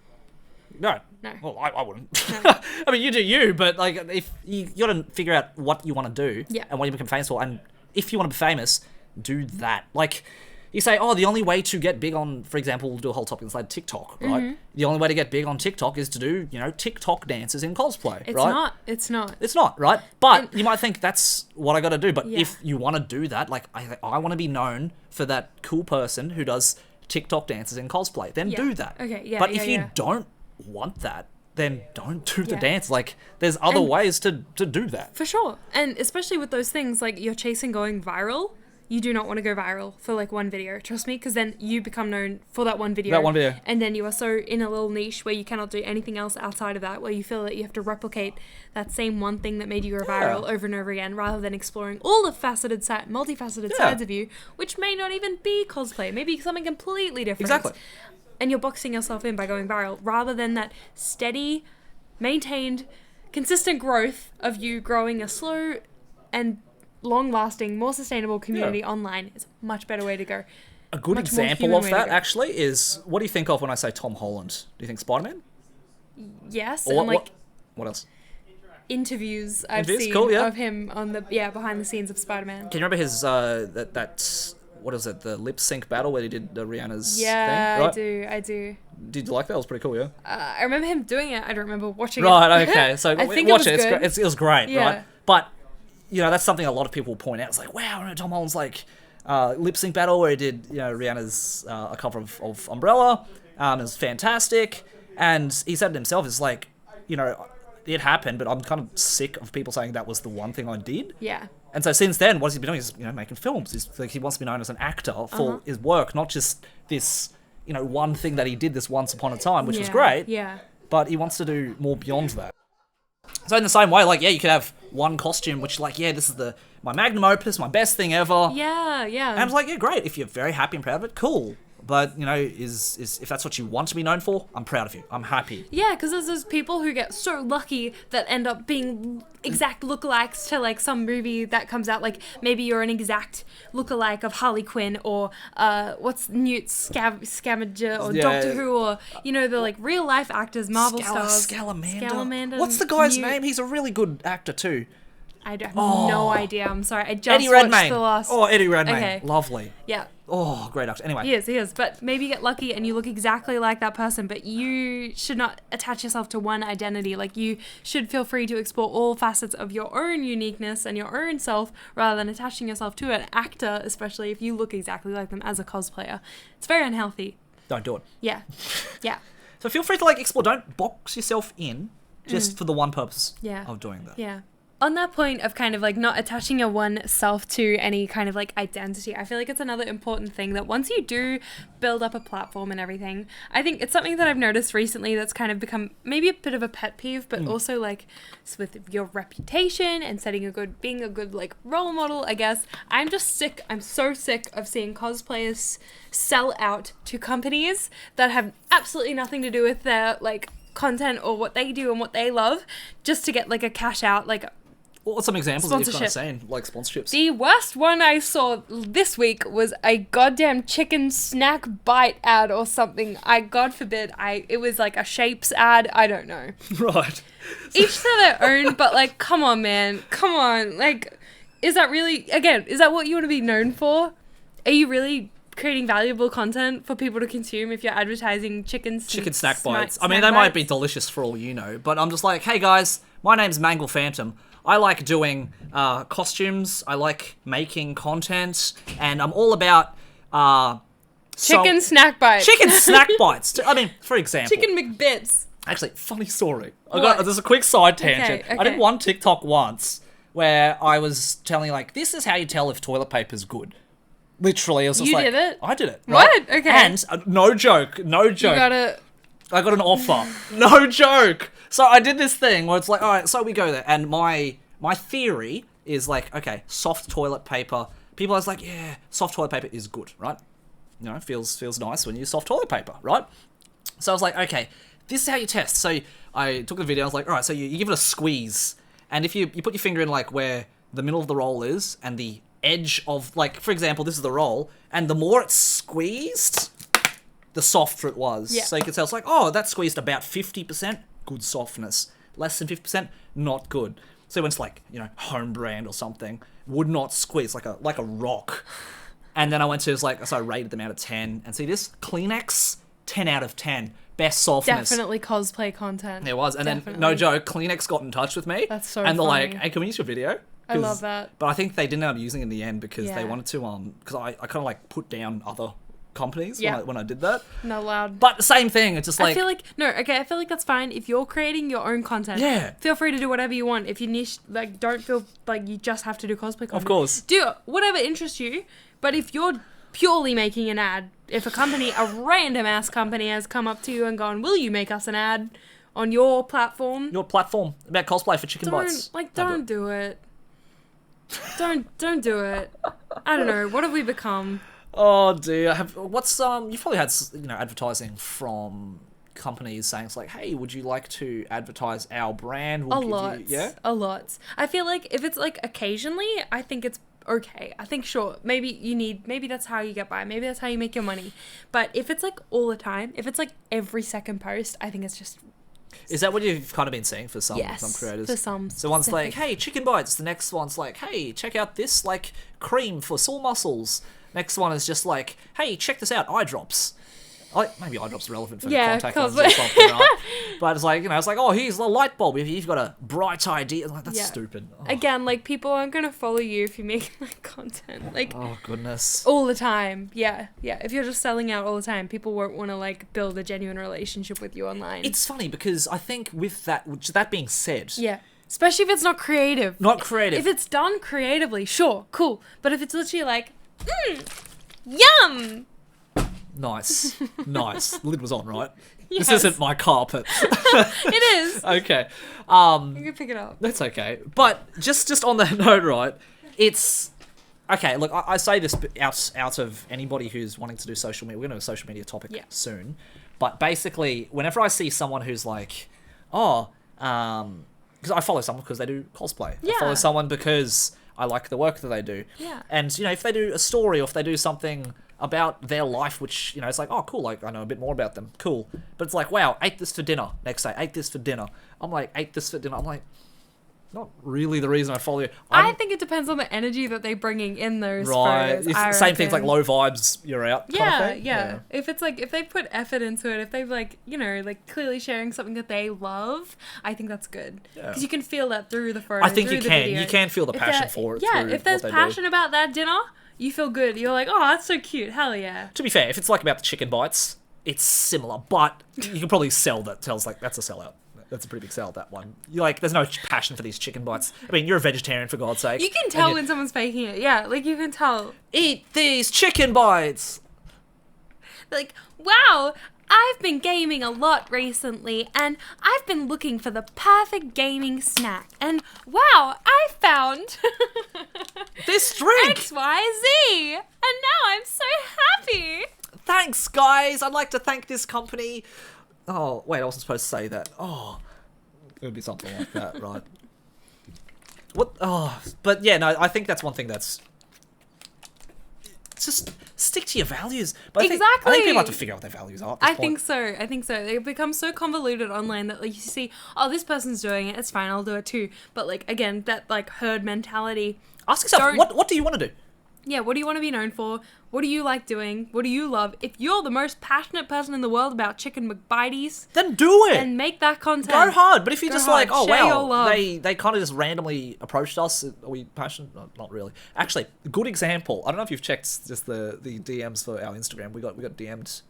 No. No. Well, I wouldn't. No. I mean, you do you, but like, if you got to figure out what you want to do and what you become famous for, and if you want to be famous, do that. Like, you say, oh, the only way to get big on, for example, we'll do a whole topic inside TikTok, right? The only way to get big on TikTok is to do, TikTok dances in cosplay, It's right? not. It's not. It's not, right? But you might think that's what I got to do. But Yeah. if you want to do that, like, I want to be known for that cool person who does TikTok dances in cosplay, then do that. Okay, yeah, But if yeah, you yeah. don't want that, then don't do the Yeah. dance. Like, there's other ways to do that. For sure. And especially with those things, like you're chasing going viral, you do not want to go viral for like one video. Trust me, because then you become known for that one video. That one video. And then you are so in a little niche where you cannot do anything else outside of that, where you feel that you have to replicate that same one thing that made you go viral over and over again, rather than exploring all the multifaceted sides of you, which may not even be cosplay, maybe something completely different. Exactly. And you're boxing yourself in by going viral, rather than that steady, maintained, consistent growth of you growing a slow and long-lasting, more sustainable community online. Is a much better way to go. A good Much more example human of way to that, go. actually, is, what do you think of when I say Tom Holland? Do you think Spider-Man? Yes, Or and like what else? interviews I've Interviews? seen Cool, yeah. of him on the behind the scenes of Spider-Man. Can you remember his, that what is it, the lip sync battle where he did Rihanna's Yeah, thing? Right? I do. Did you like that? It was pretty cool, yeah? I remember him doing it. I don't remember watching it. Right, okay. So I think watch it was it. good. It was great, Yeah. right? But, that's something a lot of people point out. It's like, wow, Tom Holland's like lip sync battle where he did, Rihanna's a cover of Umbrella. It was fantastic. And he said it himself, it's like, it happened, but I'm kind of sick of people saying that was the one thing I did. Yeah. And so since then, what has he been doing? He's making films. He wants to be known as an actor for his work, not just this, one thing that he did this once upon a time, which was great. Yeah. But he wants to do more beyond that. So in the same way, like, you could have one costume, which, like, this is my magnum opus, my best thing ever. Yeah, yeah. And I was like, great. If you're very happy and proud of it, cool. But, is if that's what you want to be known for, I'm proud of you. I'm happy. Yeah, because there's those people who get so lucky that end up being exact lookalikes to like some movie that comes out. Like maybe you're an exact lookalike of Harley Quinn or what's Newt Scamander or Doctor Who or the like real life actors, Marvel stars. Scalamander. What's the guy's name? He's a really good actor too. I have no idea. I'm sorry. I just Eddie watched Redmayne. the last. Oh, Eddie Redmayne. Okay. Lovely. Yeah. Oh, great actor. Anyway. He is. But maybe you get lucky and you look exactly like that person, but you should not attach yourself to one identity. Like, you should feel free to explore all facets of your own uniqueness and your own self rather than attaching yourself to an actor, especially if you look exactly like them as a cosplayer. It's very unhealthy. Don't do it. Yeah. Yeah. So feel free to, like, explore. Don't box yourself in just for the one purpose of doing that. Yeah. On that point of kind of like not attaching your one self to any kind of like identity, I feel like it's another important thing that once you do build up a platform and everything, I think it's something that I've noticed recently that's kind of become maybe a bit of a pet peeve, but also like with your reputation and being a good like role model, I guess. I'm so sick of seeing cosplayers sell out to companies that have absolutely nothing to do with their like content or what they do and what they love just to get like a cash out, like What's some examples that you've kind of Sponsorship. seen, like sponsorships? The worst one I saw this week was a goddamn chicken snack bite ad or something. God forbid, it was like a Shapes ad. I don't know. Right. Each to their own, but like, come on, man. Come on. Like, is that what you want to be known for? Are you really creating valuable content for people to consume if you're advertising chicken snack bites? I mean, they might be delicious for all you know, but I'm just like, hey guys, my name's Mangle Phantom. I like doing costumes, I like making content, and I'm all about chicken snack bites. Chicken snack bites. I mean, for example, Chicken McBits. Actually, funny story. What? There's a quick side tangent. Okay. I did one TikTok once where I was telling like, this is how you tell if toilet paper's good. Literally, I was just You like, did it? I did it. What? Right? Okay. And no joke. You gotta... I got an offer. No joke. So I did this thing where it's like, all right, so we go there. And my theory is like, okay, soft toilet paper. People are just like, yeah, soft toilet paper is good, right? You know, feels nice when you use soft toilet paper, right? So I was like, okay, this is how you test. So I took the video, I was like, all right, so you give it a squeeze. And if you put your finger in like where the middle of the roll is and the edge of, like, for example, this is the roll, and the more it's squeezed, the softer it was. Yeah. So you can tell it's like, oh, that's squeezed about 50%, good softness. Less than 50%, not good. So when it's like, you know, home brand or something, would not squeeze like a rock. And then I went to, so I rated them out of 10. And see this? Kleenex, 10 out of 10. Best softness. Definitely cosplay content. There was. And Definitely. then, no joke, Kleenex got in touch with me. That's so And they're funny. like, hey, can we use your video? I love that. But I think they didn't end up using it in the end because Yeah. they wanted to, because I kind of like put down other companies Yeah. when I did that. Not allowed. But the same thing, it's just like... I feel like that's fine. If you're creating your own content, Yeah. feel free to do whatever you want. If you niche, like, don't feel like you just have to do cosplay content. Of course. Do whatever interests you, but if you're purely making an ad, if a random ass company has come up to you and gone, will you make us an ad on your platform? Your platform about cosplay for chicken bites. Don't do it. Don't do it. I don't know. What have we become? Oh dear. You've probably had, advertising from companies saying it's like, hey, would you like to advertise our brand? We'll give you... Yeah? A lot. I feel like if it's like occasionally, I think it's okay. I think sure, maybe that's how you get by. Maybe that's how you make your money. But if it's like all the time, if it's like every second post, I think it's just... Is that what you've kind of been seeing for some creators? For some. So one's like, specific. hey, chicken bites. The next one's like, hey, check out this like cream for sore muscles. Next one is just like, hey, check this out, eye drops. Like, maybe eye drops are relevant for contact lenses or something, right? But it's like, it's like, oh, here's the light bulb. If you've got a bright idea, like, that's stupid. Oh. Again, like, people aren't going to follow you if you make like content. Like, Oh, goodness. all the time. Yeah. If you're just selling out all the time, people won't want to like build a genuine relationship with you online. It's funny because I think with that being said... Yeah. Especially if it's not creative. Not creative. If it's done creatively, sure, cool. But if it's literally like, yum! Nice. The lid was on, right? Yes. This isn't my carpet. It is. Okay. You can pick it up. That's okay. But just on that note, right, it's... Okay, look, I say this out of anybody who's wanting to do social media. We're going to do a social media topic soon. But basically, whenever I see someone who's like, because I follow someone because they do cosplay. Yeah. I follow someone because I like the work that they do. Yeah. And, if they do a story or if they do something about their life, which, it's like, oh, cool, like, I know a bit more about them. Cool. But it's like, wow, ate this for dinner. Next day, ate this for dinner. I'm like, ate this for dinner. I'm like, not really the reason I follow you. I think it depends on the energy that they're bringing in those Right. photos. It's I the same things like reckon. low vibes, you're out. Yeah, kind of thing. yeah. If it's like, if they put effort into it, if they've like, like clearly sharing something that they love, I think that's good. Yeah. Because you can feel that through the photo. I think through you the can. video. You can feel the If passion they're- for it. Yeah, through if there's what they passion about that dinner, you feel good. You're like, oh, that's so cute. Hell yeah. To be fair, if it's like about the chicken bites, it's similar, but you can probably sell that. Tells like that's a sellout. That's a pretty big sell, that one. You're like, there's no passion for these chicken bites. I mean, you're a vegetarian, for God's sake. You can tell when someone's faking it. Yeah, like you can tell. Eat these chicken bites! Like, wow, I've been gaming a lot recently, and I've been looking for the perfect gaming snack. And wow, I found This drink! XYZ! And now I'm so happy! Thanks, guys! I'd like to thank this company. Oh, wait, I wasn't supposed to say that. Oh, it would be something like that, right? What? Oh, but yeah, no, I think that's one thing that's just stick to your values. But I think Exactly. people have to figure out what their values are. At this I point. think so. They become so convoluted online that like you see, oh, this person's doing it, it's fine, I'll do it too. But like again, that like herd mentality. Ask yourself, what do you want to do? Yeah, what do you want to be known for? What do you like doing? What do you love? If you're the most passionate person in the world about chicken McBites, Then do it. then make that content. Go hard. But if you're Go just hard. like, oh Share your wow, love. they kind of just randomly approached us. Are we passionate? No, not really. Actually, good example. I don't know if you've checked just the DMs for our Instagram. We got DM'd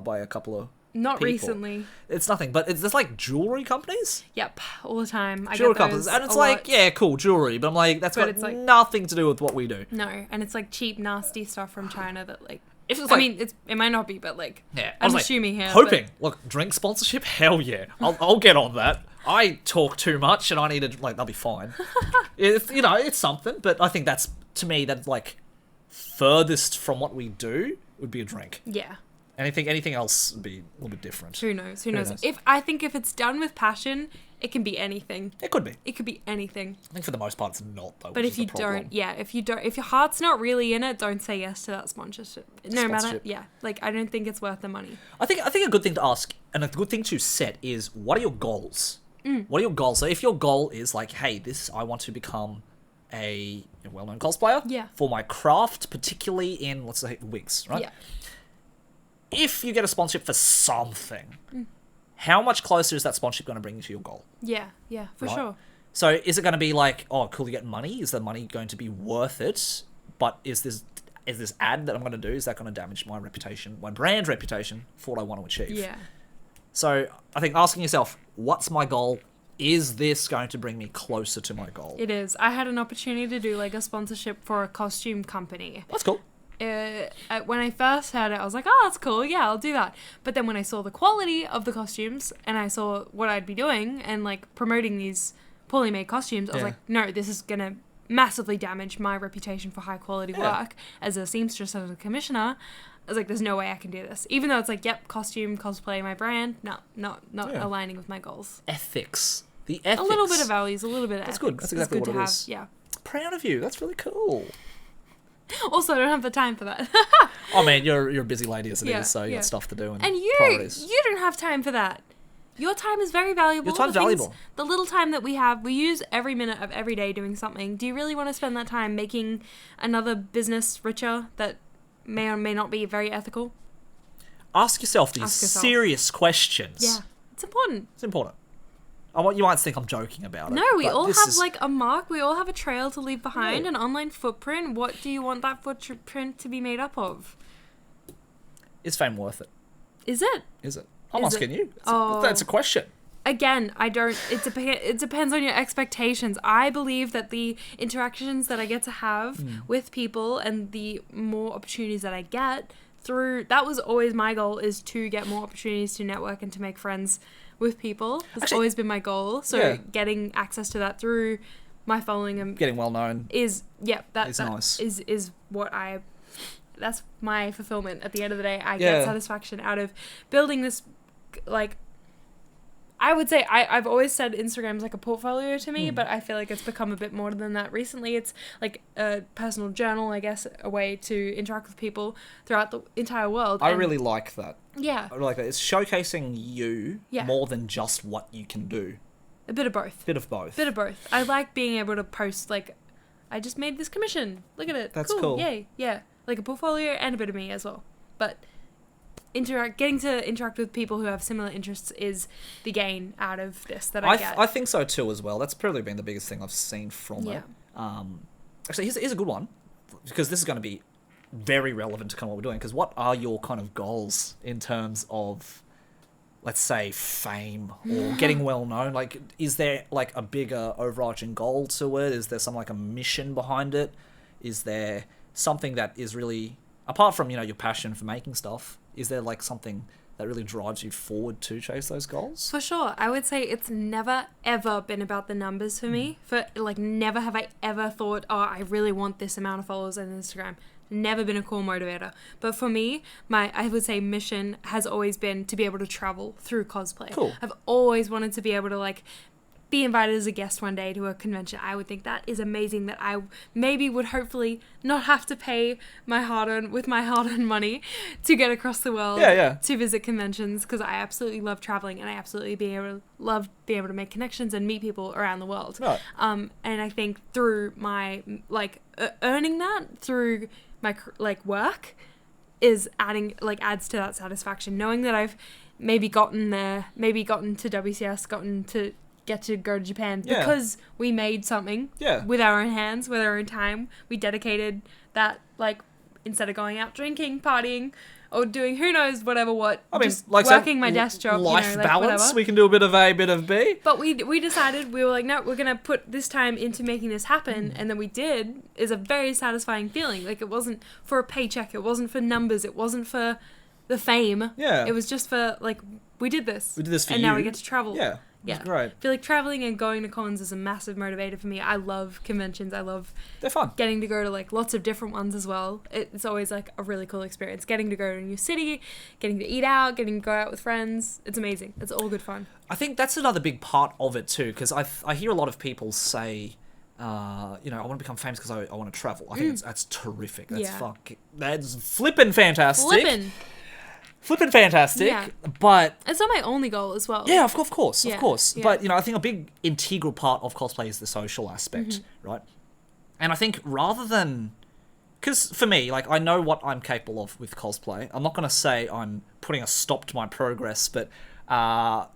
by a couple of Not people. recently. It's nothing, but there's like jewelry companies. Yep, all the time. I Jewelry get companies, those and it's a like, lot. yeah, cool jewelry, but I'm like, that's But got it's like- nothing to do with what we do. No, and it's like cheap, nasty stuff from China that like. If it's I like, mean, it might not be, but like. yeah, I I'm was like, assuming here. hoping. Look, drink sponsorship, hell yeah, I'll get on that. I talk too much, and I need to like, that'll be fine. It's it's something, but I think that's to me that's like furthest from what we do would be a drink. But, yeah. Anything else would be a little bit different. Who knows? Who knows? knows? If it's done with passion, it can be anything. It could be. It could be anything. I think for the most part, it's not though. But which if is you the problem. don't, yeah, if your heart's not really in it, don't say yes to that sponsorship. No matter, Sponsorship. yeah, like I don't think it's worth the money. I think a good thing to ask and a good thing to set is what are your goals? What are your goals? So if your goal is like, hey, I want to become a well-known cosplayer Yeah. for my craft, particularly in let's say wigs, right? Yeah, If you get a sponsorship for something, how much closer is that sponsorship going to bring you to your goal? yeah, for Right. sure. So is it going to be like, oh, cool, you get money? Is the money going to be worth it? But is this ad that I'm going to do, is that going to damage my reputation, my brand reputation for what I want to achieve? Yeah, So I think asking yourself, what's my goal? Is this going to bring me closer to my goal? it is. I had an opportunity to do like a sponsorship for a costume company. That's cool. When I first heard it, I was like, oh, that's cool. Yeah, I'll do that. But then when I saw the quality of the costumes and I saw what I'd be doing and like promoting these poorly made costumes, I was Yeah. like, no, this is going to massively damage my reputation for high quality Yeah. work as a seamstress, as a commissioner. I was like, there's no way I can do this. Even though it's like, yep, costume, cosplay, my brand. No, not Yeah. aligning with my goals. Ethics. The ethics. A little bit of values, a little bit of That's ethics. good. That's It's exactly good what to it have. is. Yeah. Proud of you. That's really cool. Also, I don't have the time for that. Oh man, you're a busy lady as it is, Yeah, so you yeah. got stuff to do and And you priorities. don't have time for that. Your time is very valuable. Your time's The things- valuable. The little time that we have, we use every minute of every day doing something. Do you really want to spend that time making another business richer that may or may not be very ethical? Ask yourself these Ask yourself. serious questions. Yeah, it's important. It's important. You might think I'm joking about it. No, we but all this have is- like a mark. We all have a trail to leave behind, Yeah. an online footprint. What do you want that footprint to be made up of? Is fame worth it? Is it? Is it? I'm Is asking it? you. Oh. That's a question. Again, I don't. It depends on your expectations. I believe that the interactions that I get to have with people and the more opportunities that I get through, that was always my goal, is to get more opportunities to network and to make friends with people. That's Actually, always been my goal. So yeah. getting access to that through my following and Getting well known. is It's nice. is what I. That's my fulfillment. At the end of the day, I Yeah. get satisfaction out of building this, like. I would say I've always said Instagram's like a portfolio to me, but I feel like it's become a bit more than that recently. It's like a personal journal, I guess, a way to interact with people throughout the entire world. I And really like that. yeah, I really like that. It's showcasing you Yeah. more than just what you can do. a bit of both. Bit of both. Bit of both. I like being able to post like, I just made this commission. Look at it. That's cool. Yay. Yeah. Like a portfolio and a bit of me as well. But getting to interact with people who have similar interests is the gain out of this that I get. I think so too as well. That's probably been the biggest thing I've seen from Yeah. it. Actually, here's a good one, because this is going to be very relevant to kind of what we're doing. Because what are your kind of goals in terms of, let's say, fame or getting well known? Like, is there like a bigger overarching goal to it? Is there some like a mission behind it? Is there something that is really, apart from, your passion for making stuff, is there like something that really drives you forward to chase those goals? For sure. I would say it's never, ever been about the numbers for me. For like, never have I ever thought, oh, I really want this amount of followers on Instagram. Never been a core motivator. But for me, I would say mission has always been to be able to travel through cosplay. Cool. I've always wanted to be able to like be invited as a guest one day to a convention. I would think that is amazing, that I maybe would hopefully not have to pay my hard-earned money to get across the world to visit conventions, because I absolutely love traveling, and I absolutely love being able to make connections and meet people around the world. Right. And I think through my earning that through my work is adds to that satisfaction, knowing that I've maybe gotten to WCS, gotten to get to go to Japan because we made something with our own hands, with our own time. We dedicated that, instead of going out drinking, partying, or doing who knows just working my desk job, life balance. Whatever. We can do a bit of A, bit of B. But we decided, we were like, no, we're gonna put this time into making this happen, and then we did. Is a very satisfying feeling. It wasn't for a paycheck, it wasn't for numbers, it wasn't for the fame. Yeah. It was just for we did this. We did this for and you. now we get to travel. Yeah. Yeah, great. I feel like traveling and going to cons is a massive motivator for me. I love conventions. I love they're fun. Getting to go to lots of different ones as well. It's always a really cool experience. Getting to go to a new city, getting to eat out, getting to go out with friends. It's amazing. It's all good fun. I think that's another big part of it too, because I hear a lot of people say, I want to become famous because I want to travel. I think that's terrific. That's flippin' fantastic. Flippin' fantastic, but it's not my only goal as well. Yeah, of course. Yeah. But I think a big integral part of cosplay is the social aspect, right? And I think rather than, because for me, I know what I'm capable of with cosplay. I'm not going to say I'm putting a stop to my progress, but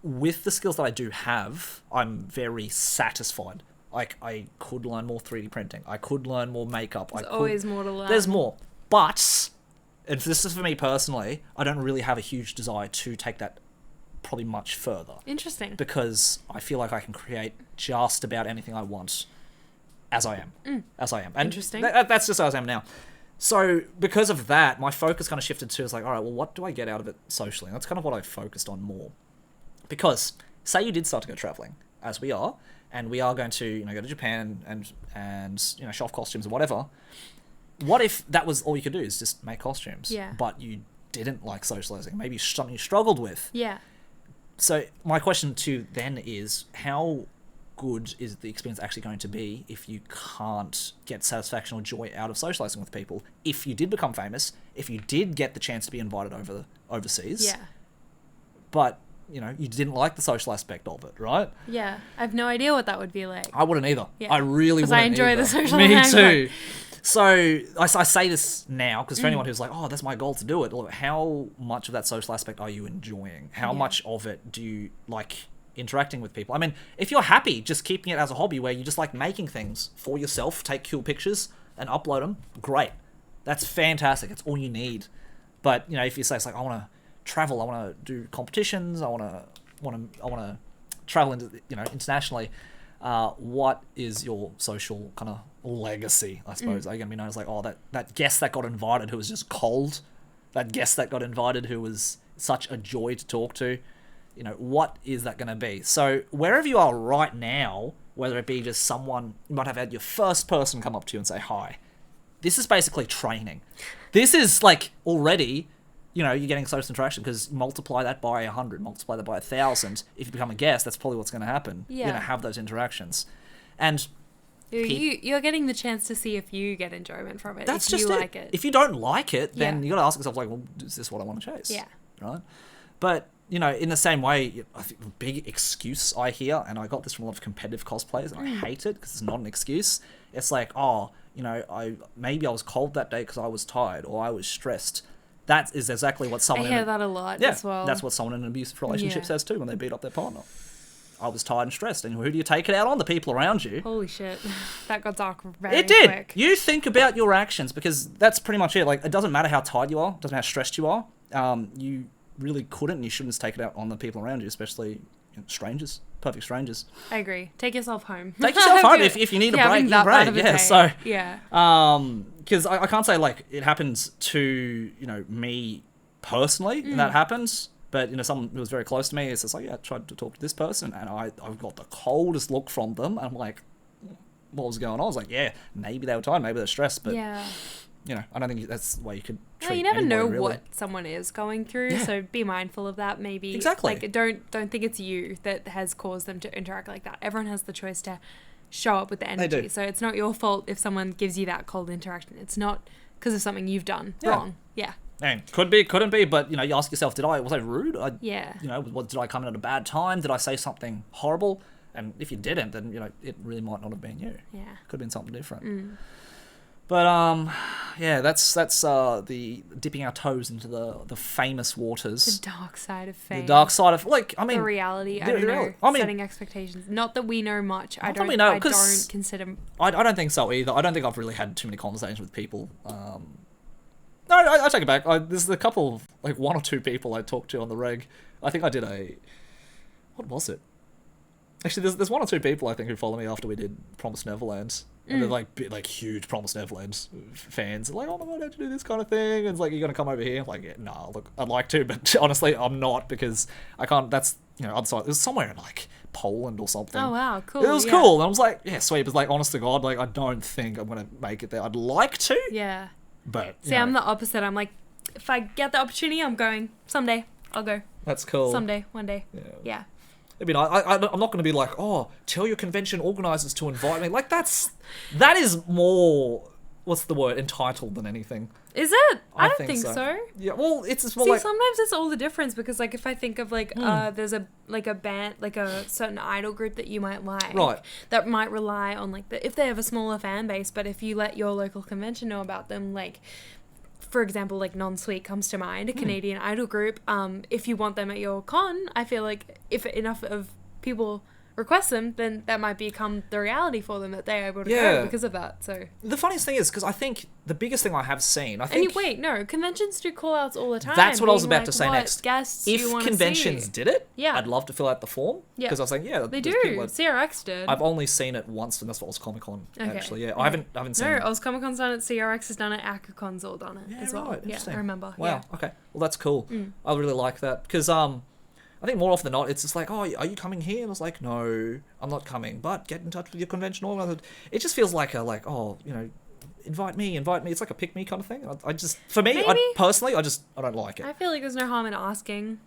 with the skills that I do have, I'm very satisfied. I could learn more 3D printing. I could learn more makeup. There's always more to learn. There's more, but. And this is for me personally, I don't really have a huge desire to take that probably much further. Interesting. Because I feel like I can create just about anything I want as I am. As I am. And interesting. That's just as I am now. So because of that, my focus kind of shifted to, all right, well, what do I get out of it socially? And that's kind of what I focused on more. Because say you did start to go traveling, as we are, and we are going to go to Japan and show off costumes or whatever. What if that was all you could do, is just make costumes? Yeah. But you didn't like socializing. Maybe something you struggled with. Yeah. So my question to you then is, how good is the experience actually going to be if you can't get satisfaction or joy out of socializing with people? If you did become famous, if you did get the chance to be invited overseas. Yeah. But you didn't like the social aspect of it, right? Yeah. I have no idea what that would be like. I wouldn't either. Yeah. I really wouldn't because I enjoy either. the social Me aspect. too. So I say this now because for anyone who's like, oh, that's my goal to do it. How much of that social aspect are you enjoying? How much of it do you like interacting with people? I mean, if you're happy just keeping it as a hobby where you just like making things for yourself, take cool pictures and upload them, great. That's fantastic. It's all you need. But if you say it's like, I want to travel, I want to do competitions, I want to travel into internationally. What is your social kind of legacy, I suppose? Are you going to be known as that guest that got invited who was just cold? That guest that got invited who was such a joy to talk to? What is that going to be? So wherever you are right now, whether it be just someone, you might have had your first person come up to you and say hi. This is basically training. This is already... you're getting social interaction because multiply that by 100, multiply that by 1,000. If you become a guest, that's probably what's going to happen. Yeah. You're going to have those interactions. And you're getting the chance to see if you get enjoyment from it. That's if just you it. like it. If you don't like it, then you got to ask yourself, well, is this what I want to chase? Yeah. Right? But, in the same way, I think the big excuse I hear, and I got this from a lot of competitive cosplayers, and I hate it because it's not an excuse. It's like, maybe I was cold that day because I was tired or I was stressed. That is exactly what someone... I hear that a lot as well. That's what someone in an abusive relationship says too when they beat up their partner. I was tired and stressed. And who do you take it out on? The people around you. Holy shit. That got dark very quick. It did. Quick. You think about your actions because that's pretty much it. It doesn't matter how tired you are. It doesn't matter how stressed you are. You really couldn't and you shouldn't take it out on the people around you, especially strangers. Perfect strangers. I agree. Take yourself home. Take yourself home. If you need a break, you break. Yeah, so... Yeah. Because I can't say, it happens to, me personally, and that happens. But, someone who was very close to me, it's just I tried to talk to this person, and I've got the coldest look from them. And I'm like, what was going on? I was like, maybe they were tired, maybe they're stressed, but I don't think that's the way you could No, treat you never anyone, know really. what someone is going through, Yeah. so be mindful of that. Maybe Exactly. like don't think it's you that has caused them to interact like that. Everyone has the choice to show up with the energy, do. so it's not your fault if someone gives you that cold interaction. It's not because of something you've done wrong. Yeah. And could be, couldn't be, but you ask yourself, was I rude? Yeah. Did I come in at a bad time? Did I say something horrible? And if you didn't, then it really might not have been you. Yeah. Could have been something different. But yeah, that's the dipping our toes into the famous waters. The dark side of fame. The dark side of The reality. I don't know. Setting expectations. Not that we know much. I don't consider. I don't think so either. I don't think I've really had too many conversations with people. No, I take it back. There's a couple, like 1 or 2 people I talked to on the reg. I think I did what was it? Actually, there's 1 or 2 people I think who follow me after we did Promised Neverland. And they're like huge Promised Neverland fans. They're like, oh my god, how'd you do this kind of thing? And it's like, you're gonna come over here? I'm like, yeah, nah, look, I'd like to, but honestly, I'm not, because I can't. That's other side. It was somewhere in like Poland or something. Oh wow, cool. It was cool. And I was like, yeah, sweet. But like, honest to God, like, I don't think I'm gonna make it there. I'd like to. Yeah. But see, I'm the opposite. I'm like, if I get the opportunity, I'm going. Someday, I'll go. That's cool. Someday, one day. Yeah. I mean, I'm not going to be like, oh, tell your convention organizers to invite me. Like, that is more, what's the word, entitled than anything. Is it? I don't think so. Yeah, well, it's more See, like... sometimes it's all the difference, because, like, if I think of, like, there's a band, like, a certain idol group that you might like. Right. That might rely on, like, if they have a smaller fan base, but if you let your local convention know about them, like... For example, like Non-Sweet comes to mind, a Canadian idol group. If you want them at your con, I feel like if enough of people request them, then that might become the reality for them, that they're able to go because of that. So the funniest thing is, because I think the biggest thing I have seen, conventions do call outs all the time. That's what I was about to say next. Guests if you want to conventions see. did it, yeah, I'd love to fill out the form. Yeah, because I was like, they do. CRX did. I've only seen it once, and that's what was Comic Con. Okay. Actually, yeah, I haven't seen. No, Oz Comic Con's done it. CRX has done it. ACRACon's all done it as well. Yeah, I remember. Wow. Yeah. Okay. Well, that's cool. I really like that, because I think more often than not, it's just like, oh, are you coming here? And I was like, no, I'm not coming, but get in touch with your convention organizer. It just feels like invite me. It's like a pick me kind of thing. I just, for me, I don't like it. I feel like there's no harm in asking.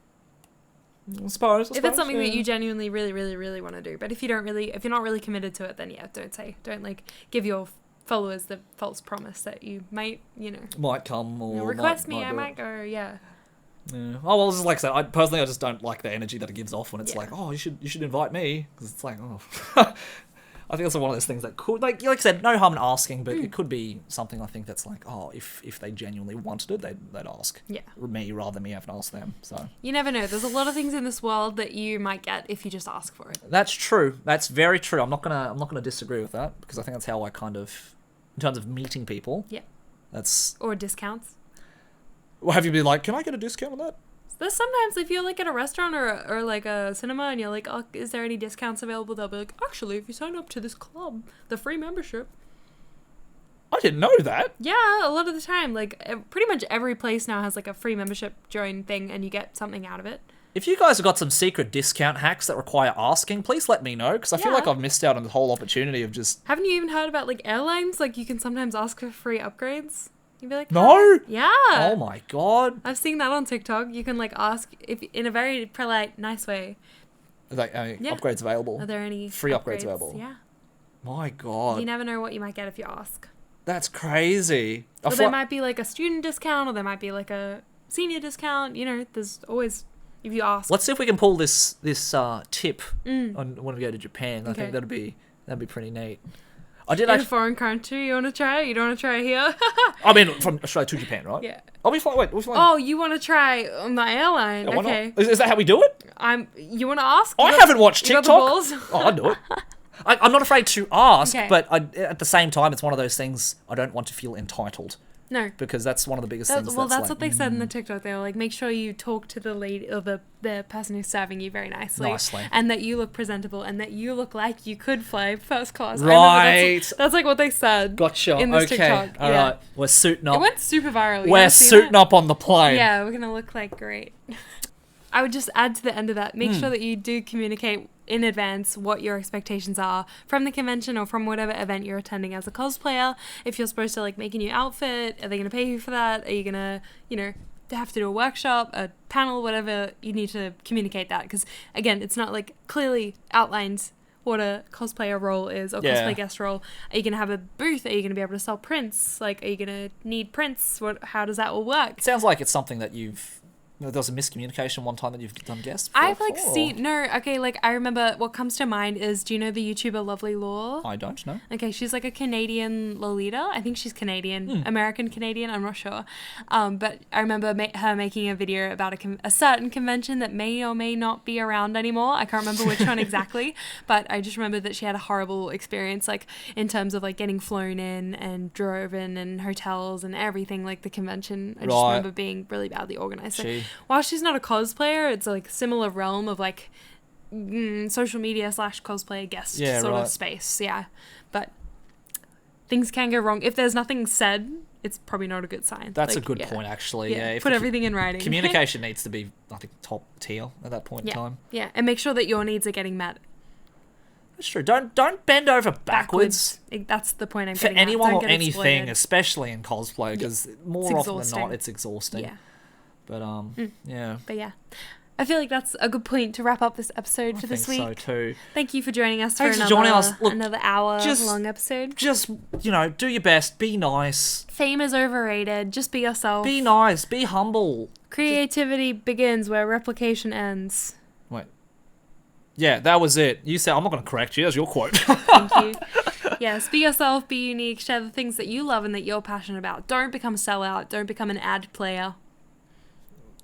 I suppose. If it's something that you genuinely really, really, really want to do. But if you're not really committed to it, then yeah, don't like give your followers the false promise that you might, might come or request me, I might go, yeah. Yeah. Oh well, just like I said, I just don't like the energy that it gives off when it's like, oh, you should invite me, because it's like, oh, I think that's one of those things that could, like I said, no harm in asking, but it could be something I think that's like, oh, if they genuinely wanted it, they'd ask me rather than me having to ask them. So you never know. There's a lot of things in this world that you might get if you just ask for it. That's true. That's very true. I'm not gonna disagree with that, because I think that's how I kind of, in terms of meeting people. Yeah. That's or discounts. Well, have you been like, can I get a discount on that? There's sometimes if you're like at a restaurant or like a cinema and you're like, oh, is there any discounts available? They'll be like, actually, if you sign up to this club, the free membership. I didn't know that. Yeah, a lot of the time, like pretty much every place now has like a free membership join thing, and you get something out of it. If you guys have got some secret discount hacks that require asking, please let me know, because I feel like I've missed out on the whole opportunity of just... Haven't you even heard about like airlines? Like you can sometimes ask for free upgrades. You'd be like, no? Yeah. Oh my god. I've seen that on TikTok. You can like ask if in a very polite, nice way. Like upgrades available. Are there any free upgrades available? Yeah. My god. You never know what you might get if you ask. That's crazy. Well, there might be like a student discount, or there might be like a senior discount. There's always, if you ask. Let's see if we can pull this tip on when we go to Japan. I think that'd be pretty neat. In a foreign country, you want to try it? You don't want to try it here? I mean, from Australia to Japan, right? Yeah. I'll be fine. Wait, we're fine. Oh, you want to try on the airline? Yeah, okay. Is that how we do it? You want to ask? I haven't watched TikTok. You got the balls? Oh, I'll do it. I'm not afraid to ask, but at the same time, it's one of those things I don't want to feel entitled. No. Because that's one of the biggest things. Well, that's what they said in the TikTok. They were like, make sure you talk to the lady or the person who's serving you very nicely. And that you look presentable and that you look like you could fly first class. Right. That's like what they said. Gotcha. In this TikTok. All right. We're suiting up. It went super viral. We're suiting up on the plane. Yeah, we're going to look like great. I would just add to the end of that, make sure that you do communicate in advance what your expectations are from the convention or from whatever event you're attending as a cosplayer. If you're supposed to like make a new outfit, are they going to pay you for that? Are you going to, you know, have to do a workshop, a panel, whatever? You need to communicate that, because again, it's not like clearly outlined what a cosplayer role is or cosplay guest role. Are you going to have a booth? Are you going to be able to sell prints? Like, are you going to need prints? How does that all work? It sounds like it's something that there was a miscommunication one time that you've done guests for. I've like seen, no, okay, like I remember what comes to mind is, do you know the YouTuber Lovely Law? I don't know. Okay, she's like a Canadian Lolita. I think she's Canadian, American Canadian, I'm not sure. But I remember her making a video about a certain convention that may or may not be around anymore. I can't remember which one exactly, but I just remember that she had a horrible experience, like in terms of like getting flown in and driven and hotels and everything, like the convention. I just remember being really badly organized. So, while she's not a cosplayer, it's like similar realm of like social media / cosplay guest sort of space. Yeah. But things can go wrong. If there's nothing said, it's probably not a good sign. That's a good point, actually. Yeah. Put everything in writing. Communication needs to be, I think, top tier at that point in time. Yeah. And make sure that your needs are getting met. That's true. Don't bend over backwards. That's the point I'm for getting at. anyone or anything, especially in cosplay, because more often than not, it's exhausting. Yeah. But yeah. But yeah, I feel like that's a good point to wrap up this episode for this week. I think so too. Thank you for joining us Thanks for for joining us. Look, another hour-long episode. Just, you know, do your best. Be nice. Fame is overrated. Just be yourself. Be nice. Be humble. Creativity begins where replication ends. Wait. Yeah, that was it. You said, I'm not going to correct you. That's your quote. Thank you. Yes, be yourself, be unique, share the things that you love and that you're passionate about. Don't become a sellout. Don't become an ad player.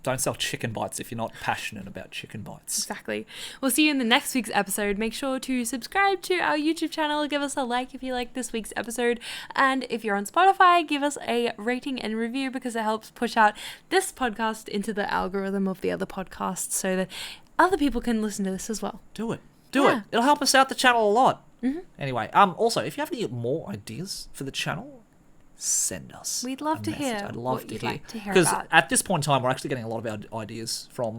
Don't sell chicken bites if you're not passionate about chicken bites. Exactly. We'll see you in the next week's episode. Make sure to subscribe to our YouTube channel. Give us a like if you like this week's episode. And if you're on Spotify, give us a rating and review, because it helps push out this podcast into the algorithm of the other podcasts so that other people can listen to this as well. Do it. Do it. It'll help us out the channel a lot. Anyway, also, if you have any more ideas for the channel, send us. We'd love to hear. I'd love to hear. Like to hear because about. At this point in time, we're actually getting a lot of our ideas from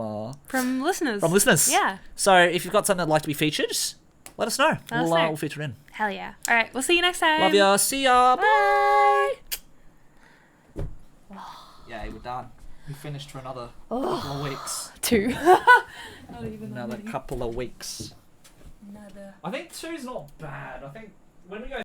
listeners. From listeners. Yeah. So if you've got something that'd like to be featured, let us know. We'll feature it in. Hell yeah. All right. We'll see you next time. Love ya. See ya. Bye. Yeah, we're done. We finished for another couple of weeks. 2. Another couple of weeks. Another. I think 2's not bad. I think when we go